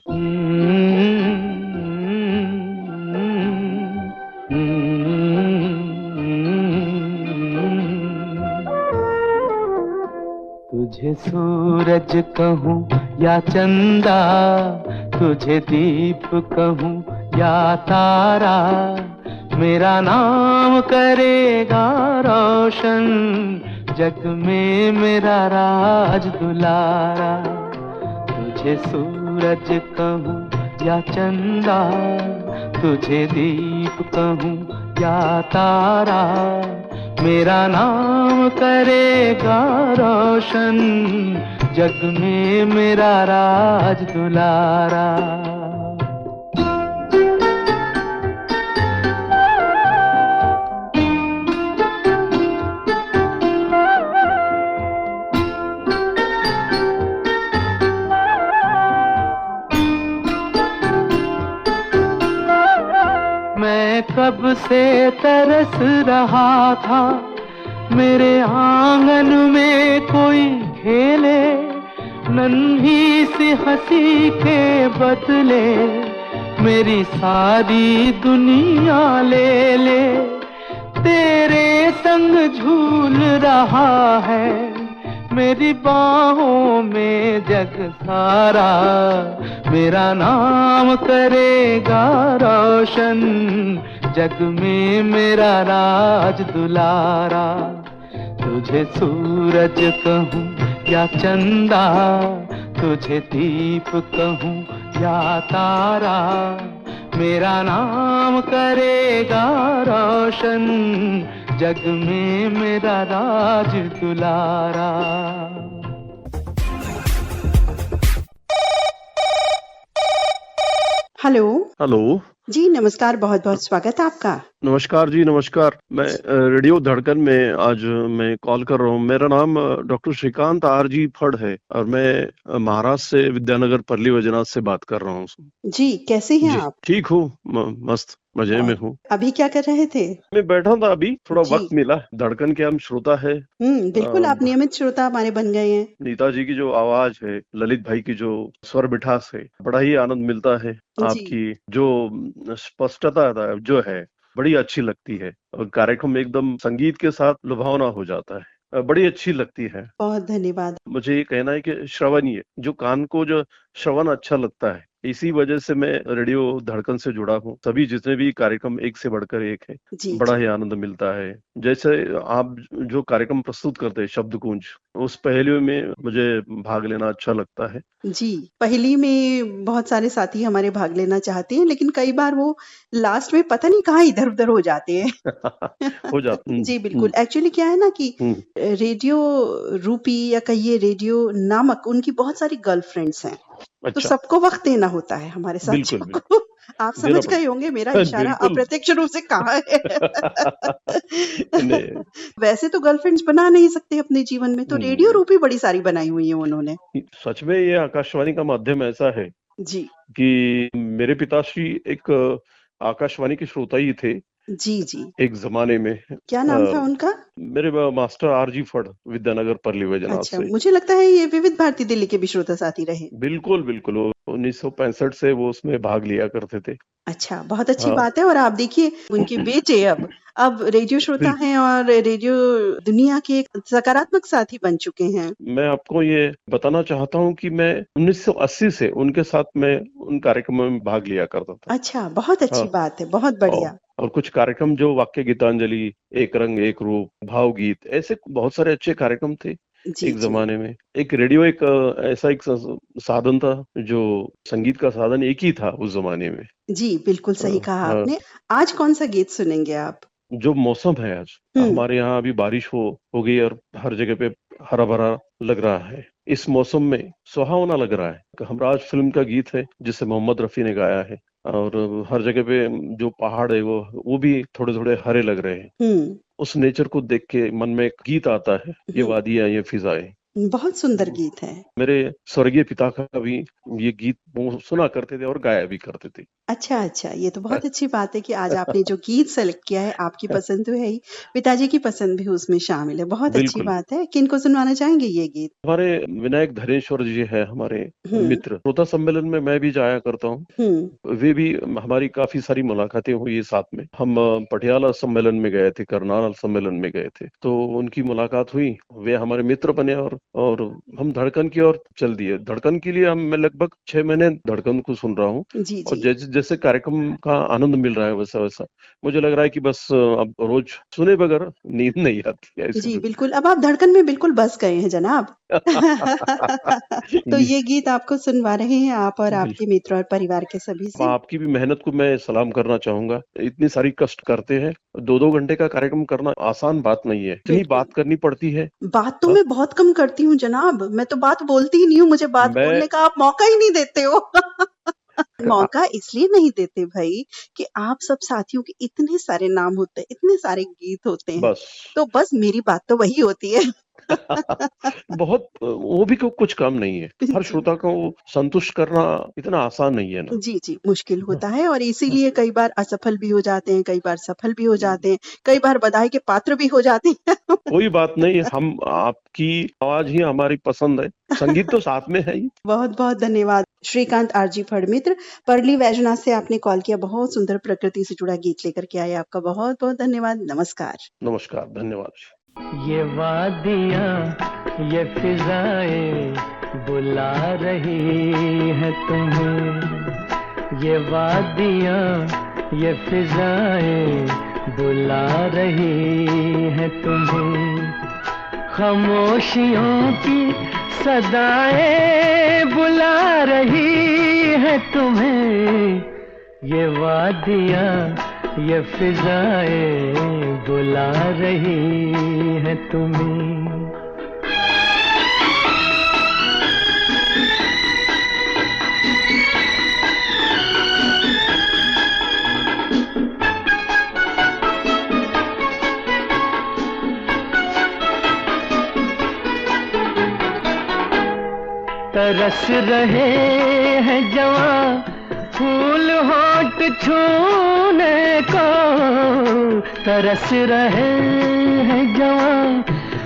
तुझे सूरज कहूँ या चंदा, तुझे दीप कहूँ या तारा, मेरा नाम करेगा रोशन, जग में मेरा राज दुलारा। तुझे सूरज कहूँ या चंदा, तुझे दीप कहूँ या तारा, मेरा नाम करेगा रोशन, जग में मेरा राज दुलारा। मैं कब से तरस रहा था, मेरे आंगन में कोई खेले, नन्ही सी हंसी के बदले मेरी सारी दुनिया ले ले। तेरे संग झूल रहा है मेरी बाहों में जग सारा, मेरा नाम करेगा रोशन, जग में मेरा राज दुलारा। तुझे सूरज कहूँ या चंदा, तुझे दीप कहूँ या तारा, मेरा नाम करेगा रोशन, जग में मेरा राज दुलारा। हेलो। हेलो जी नमस्कार, बहुत बहुत स्वागत है आपका। नमस्कार जी, नमस्कार। मैं रेडियो धड़कन में आज मैं कॉल कर रहा हूँ। मेरा नाम डॉक्टर श्रीकांत आरजी फड़ है और मैं महाराष्ट्र से विद्यानगर परली वैजनाथ से बात कर रहा हूँ। जी कैसे हैं आप? ठीक हूँ, मस्त मजे में हूँ। अभी क्या कर रहे थे? मैं बैठा था, अभी थोड़ा वक्त मिला। धड़कन के हम श्रोता है। बिल्कुल, आप नियमित श्रोता हमारे बन गए हैं। नीता जी की जो आवाज है, ललित भाई की जो स्वर मिठास है, बड़ा ही आनंद मिलता है। आपकी जो स्पष्टता जो है बड़ी अच्छी लगती है और कार्यक्रम एकदम संगीत के साथ लुभावना हो जाता है, बड़ी अच्छी लगती है। बहुत धन्यवाद। मुझे ये कहना है कि श्रवणीय, जो कान को जो श्रवण अच्छा लगता है, इसी वजह से मैं रेडियो धड़कन से जुड़ा हूँ। सभी जितने भी कार्यक्रम एक से बढ़कर एक है, बड़ा ही आनंद मिलता है। जैसे आप जो कार्यक्रम प्रस्तुत करते हैं शब्दकुंज, उस पहेली में मुझे भाग लेना अच्छा लगता है। जी, पहेली में बहुत सारे साथी हमारे भाग लेना चाहते हैं, लेकिन कई बार वो लास्ट में पता नहीं कहाँ इधर उधर हो जाते हैं। हो जाते। जी बिल्कुल। एक्चुअली क्या है ना कि रेडियो रूपी या कहिए रेडियो नामक उनकी बहुत सारी गर्लफ्रेंड्स हैं। तो सबको वक्त देना होता है हमारे साथियों को। आप समझ गए होंगे मेरा इशारा अप्रत्यक्ष रूप से कहाँ है। वैसे तो गर्लफ्रेंड्स बना नहीं सकते अपने जीवन में, तो रेडियो रूपी बड़ी सारी बनाई हुई है उन्होंने। सच में ये आकाशवाणी का माध्यम ऐसा है जी कि मेरे पिताश्री एक आकाशवाणी के श्रोता ही थे। जी जी। एक जमाने में। क्या नाम था उनका? मेरे मास्टर आरजी फड़ विद्यानगर परली वैजनाथ अच्छा, से। मुझे लगता है ये विविध भारती दिल्ली के भी श्रोता साथी रहे। बिल्कुल बिल्कुल, वो 1965 से वो उसमें भाग लिया करते थे। अच्छा, बहुत अच्छी हाँ। बात है। और आप देखिए उनके बेटे अब रेडियो श्रोता हैं और रेडियो दुनिया के एक सकारात्मक साथी बन चुके हैं। मैं आपको ये बताना चाहता हूँ कि मैं 1980 से उनके साथ मैं उन कार्यक्रमों में भाग लिया करता था। अच्छा, बहुत अच्छी हाँ। बात है, बहुत बढ़िया। और कुछ कार्यक्रम जो वाक्य गीतांजलि, एक रंग एक रूप, भावगीत, ऐसे बहुत सारे अच्छे कार्यक्रम थे जी, एक जी। जमाने में। एक रेडियो एक ऐसा एक साधन था जो संगीत का साधन एक ही था उस जमाने में। जी, बिल्कुल सही कहा हाँ। आपने। आज कौन सा गीत सुनेंगे आप? जो मौसम है आज, हमारे यहाँ अभी बारिश हो गई और हर जगह पे हरा भरा लग रहा है। इस मौसम में सुहावना लग रहा है। हमराज फिल्म का गीत है जिसे मोहम्मद रफी ने गाया है, और हर जगह पे जो पहाड़ है वो भी थोड़े थोड़े हरे लग रहे हैं। उस नेचर को देख के मन में एक गीत आता है, ये वादियां ये फिजाएं। बहुत सुंदर गीत है। मेरे स्वर्गीय पिता का भी ये गीत वो सुना करते थे और गाया भी करते थे। अच्छा, अच्छा, ये तो बहुत अच्छी बात है कि आज आपने जो गीत सेलेक्ट किया है, आपकी पसंद तो है ही, पिताजी की पसंद भी उसमें शामिल है। बहुत अच्छी बिल्कुल। बात है। किनको सुनवाना चाहेंगे ये गीत? हमारे विनायक धनेश्वर जी है हमारे मित्र, श्रोता सम्मेलन में मैं भी जाया करता हूँ। वे भी, हमारी काफी सारी मुलाकातें हुई साथ में। हम पटियाला सम्मेलन में गए थे, करनाल सम्मेलन में गए थे, तो उनकी मुलाकात हुई। वे हमारे मित्र बने और हम धड़कन की ओर चल दिए। धड़कन के लिए मैं लगभग 6 महीने धड़कन को सुन रहा हूँ। जी, और जी। जैसे कार्यक्रम का आनंद मिल रहा है वैसा वैसा मुझे लग रहा है कि बस अब रोज सुने बगैर नींद नहीं आती है। जी, बिल्कुल। अब आप धड़कन में बिल्कुल बस गए हैं जनाब। तो ये गीत आपको सुनवा रहे हैं आप और आपके मित्र और परिवार के सभी से। आपकी भी मेहनत को मैं सलाम करना चाहूंगा। इतनी सारी कष्ट करते हैं, 2-2 घंटे का कार्यक्रम करना आसान बात नहीं है। इतनी बात करनी पड़ती है। बात तो मैं बहुत कम करती हूँ जनाब, मैं तो बात बोलती ही नहीं हूँ, मुझे बात बोलने का आप मौका ही नहीं देते हो। मौका इसलिए नहीं देते भाई कि आप सब साथियों के इतने सारे नाम होते हैं, इतने सारे गीत होते हैं, तो बस मेरी बात तो वही होती है। बहुत, वो भी कुछ काम नहीं है। हर श्रोता को संतुष्ट करना इतना आसान नहीं है ना। जी, जी, मुश्किल होता है और इसीलिए कई बार असफल भी हो जाते हैं, कई बार सफल भी हो जाते हैं, कई बार बधाई के पात्र भी हो जाते हैं। कोई बात नहीं, हम आपकी आवाज ही हमारी पसंद है, संगीत तो साथ में है ही। बहुत बहुत धन्यवाद श्रीकांत आरजी फड़ मित्र, परली वैजनाथ से आपने कॉल किया। बहुत सुंदर प्रकृति से जुड़ा गीत लेकर के आए। आपका बहुत बहुत धन्यवाद। नमस्कार। नमस्कार, धन्यवाद। ये वादियाँ ये फिजाएं बुला रही है तुम्हें। ये वादियाँ ये फिजाएं बुला रही है तुम्हें। खामोशियों की सदाएं बुला रही है तुम्हें। ये वादियाँ ये फिजाएं बुला रही है तुम्हें। तरस रहे हैं जवां फूल होठ छूने को। तरस रहे हैं जवां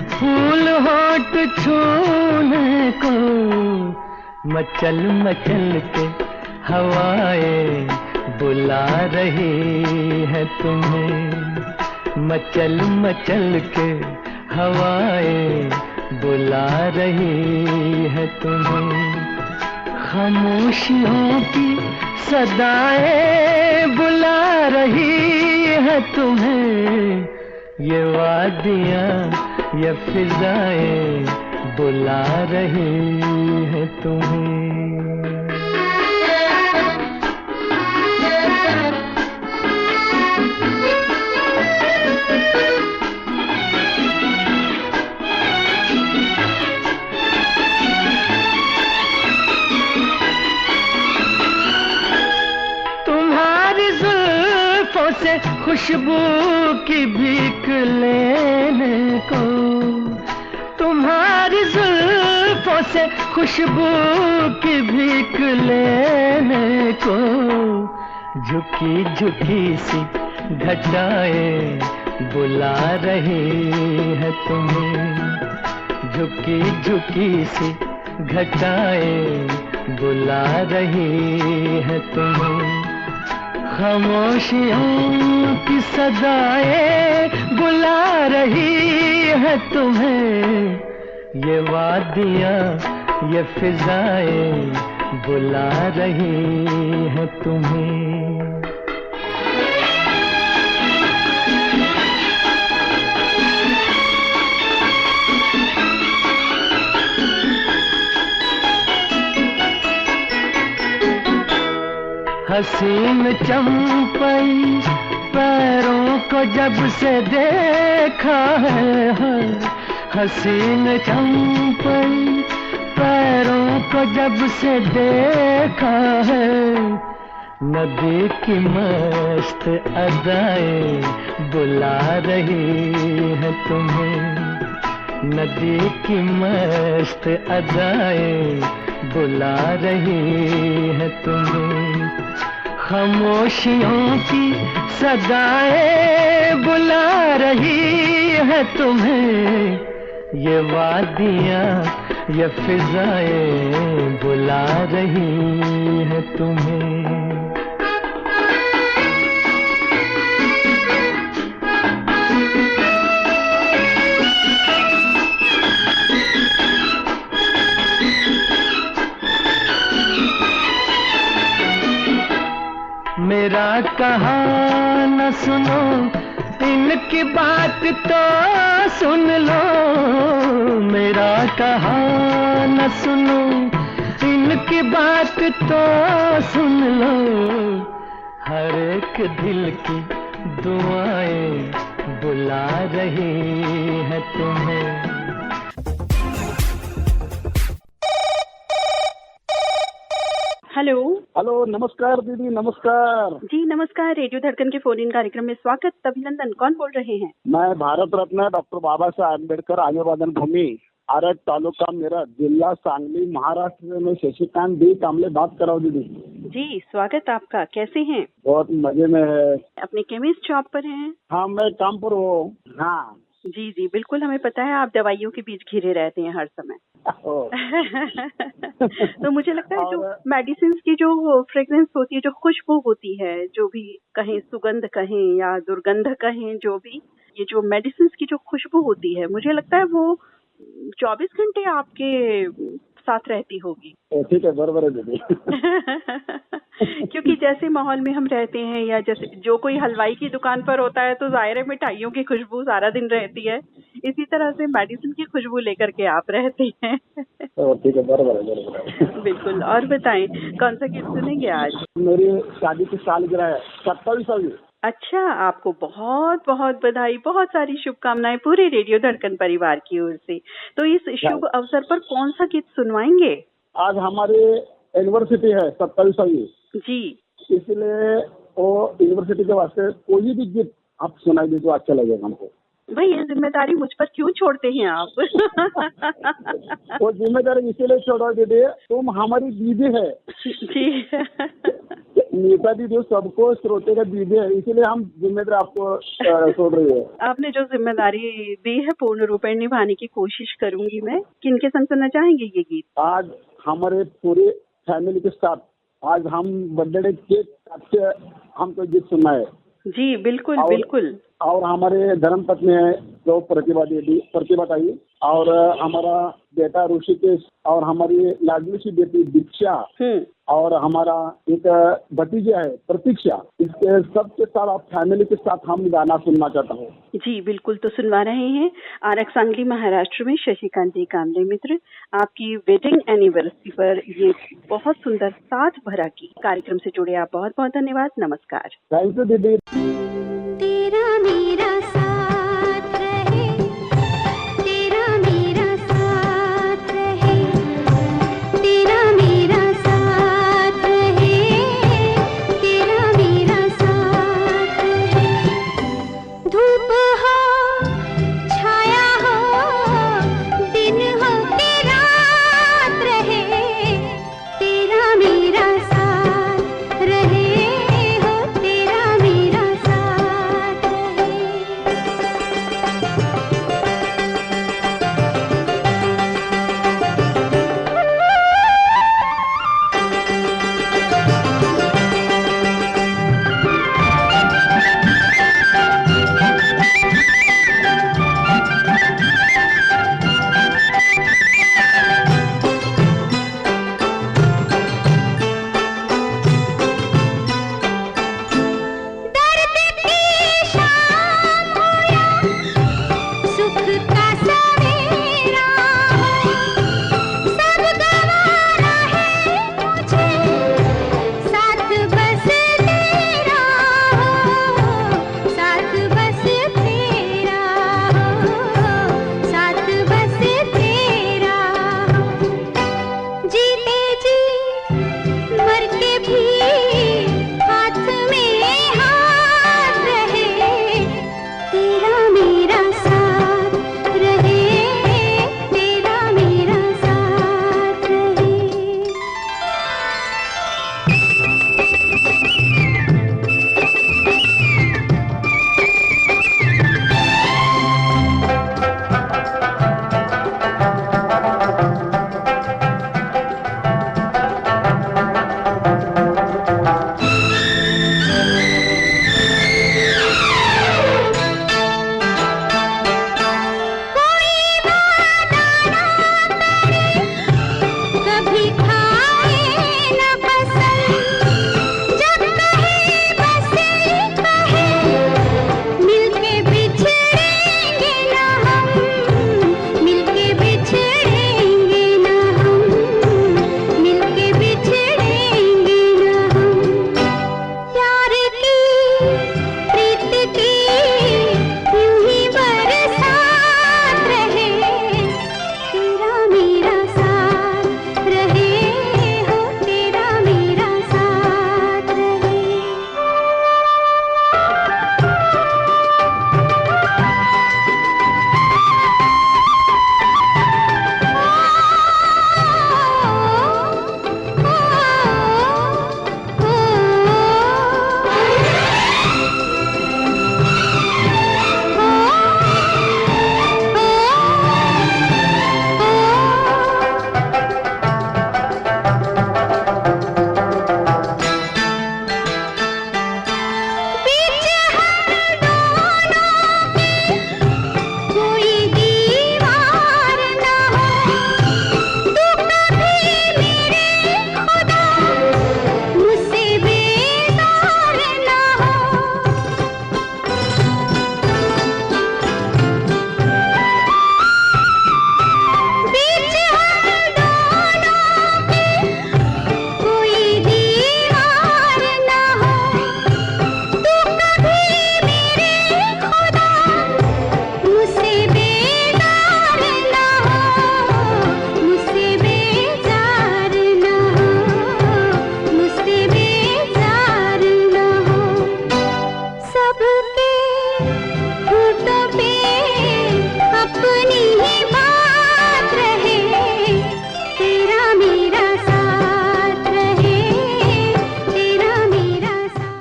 फूल होठ छूने को। मचल मचल के हवाएं बुला रही है तुम्हें। मचल मचल के हवाएं बुला रही है तुम्हें। खामोशियों की सदाएं बुला रही है तुम्हें। ये वादियाँ ये फिजाएं बुला रही है तुम्हें। से खुशबू की भीख लेने को। तुम्हारी जुल्फों से खुशबू की भीख लेने को। झुकी झुकी सी घटाएं बुला रही है तुम्हें, झुकी झुकी सी घटाएं बुला रही है तुम्हें, खामोशियों की सदाएं बुला रही है तुम्हें, ये वादियाँ ये फिजाएं बुला रही है तुम्हें। हसीन चंपई पैरों को जब से देखा है, हसीन चंपई पैरों को जब से देखा है, नदी की मस्त अदाएं बुला रही है तुम्हें, नदी की मस्त अदाएं बुला रही है तुम्हें, खामोशियों की सदाएं बुला रही है तुम्हें, ये वादियाँ ये फिजाएं बुला रही है तुम्हें। मेरा कहा न सुनो इनकी बात तो सुन लो, मेरा कहा न सुनो इनकी बात तो सुन लो, हर एक दिल की दुआएं बुला रही है तुम्हें। हेलो हेलो, नमस्कार दीदी, नमस्कार जी। नमस्कार, रेडियो धड़कन के फोन इन कार्यक्रम में स्वागत। अभिनंदन, कौन बोल रहे हैं? मैं भारत रत्न डॉक्टर बाबा साहेब आंबेडकर अभिवादन भूमि आरत तालुका मेरठ जिला सांगली महाराष्ट्र में शशिकांत डी कामले बात कर रहा हूँ दीदी। जी, स्वागत आपका। कैसे हैं? बहुत मजे में है। अपने केमिस्ट जॉब पर हैं? हाँ, मैं काम पर हूँ। हाँ जी जी, बिल्कुल हमें पता है आप दवाइयों के बीच घिरे रहते हैं हर समय। तो मुझे लगता है जो मेडिसिन की जो फ्रेग्रेंस होती है, जो खुशबू होती है, जो भी कहें सुगंध कहें या दुर्गंध कहें, जो भी ये जो मेडिसिन की जो खुशबू होती है, मुझे लगता है वो 24 घंटे आपके साथ रहती होगी। ठीक है, बराबर है दीदी। क्योंकि जैसे माहौल में हम रहते हैं या जैसे जो कोई हलवाई की दुकान पर होता है तो जाहिर है मिठाइयों की खुशबू सारा दिन रहती है, इसी तरह से मेडिसिन की खुशबू लेकर के आप रहते हैं। ठीक है, बराबर है। बिल्कुल। और बताएं, कौन सा गीत सुनेंगे आज? मेरी शादी की सालगिरह है, 27वीं। अच्छा, आपको बहुत बहुत बधाई, बहुत सारी शुभकामनाएं पूरे रेडियो धड़कन परिवार की ओर से। तो इस शुभ अवसर पर कौन सा गीत सुनवाएंगे? आज हमारी यूनिवर्सिटी है 27वीं जी, इसलिए वो यूनिवर्सिटी के वास्ते कोई भी गीत आप सुनाई दे तो अच्छा लगेगा हमको। भाई, ये जिम्मेदारी मुझ पर क्यों छोड़ते हैं आप? वो जिम्मेदारी इसीलिए छोड़ो दीदी, तुम हमारी दीदी है जी। नीता दीदी सबको श्रोते का दीदी है, इसीलिए हम जिम्मेदारी आपको छोड़ रही है। आपने जो जिम्मेदारी दी है पूर्ण रूप में निभाने की कोशिश करूंगी मैं। किनके संग सुनना चाहेंगे ये गीत? आज हमारे पूरे फैमिली के साथ आज हम बर्थडे के अच्छे हमको गीत सुनना है। जी बिल्कुल बिल्कुल। और हमारे धर्म पत्नी है जो प्रतिभा ताई, और हमारा बेटा ऋषिकेश, और हमारी लाडली सी बेटी दीक्षा, और हमारा एक भतीजा है प्रतीक्षा। इसके सबके साथ आप फैमिली के साथ हम गाना सुनना चाहता हूँ। जी बिल्कुल, तो सुनवा रहे हैं आरक सांगली महाराष्ट्र में शशिकांत जी कामले मित्र आपकी वेडिंग एनिवर्सरी पर ये बहुत सुंदर साथ भरा की कार्यक्रम से जुड़े आप बहुत बहुत धन्यवाद। नमस्कार। थैंक यू दीदी।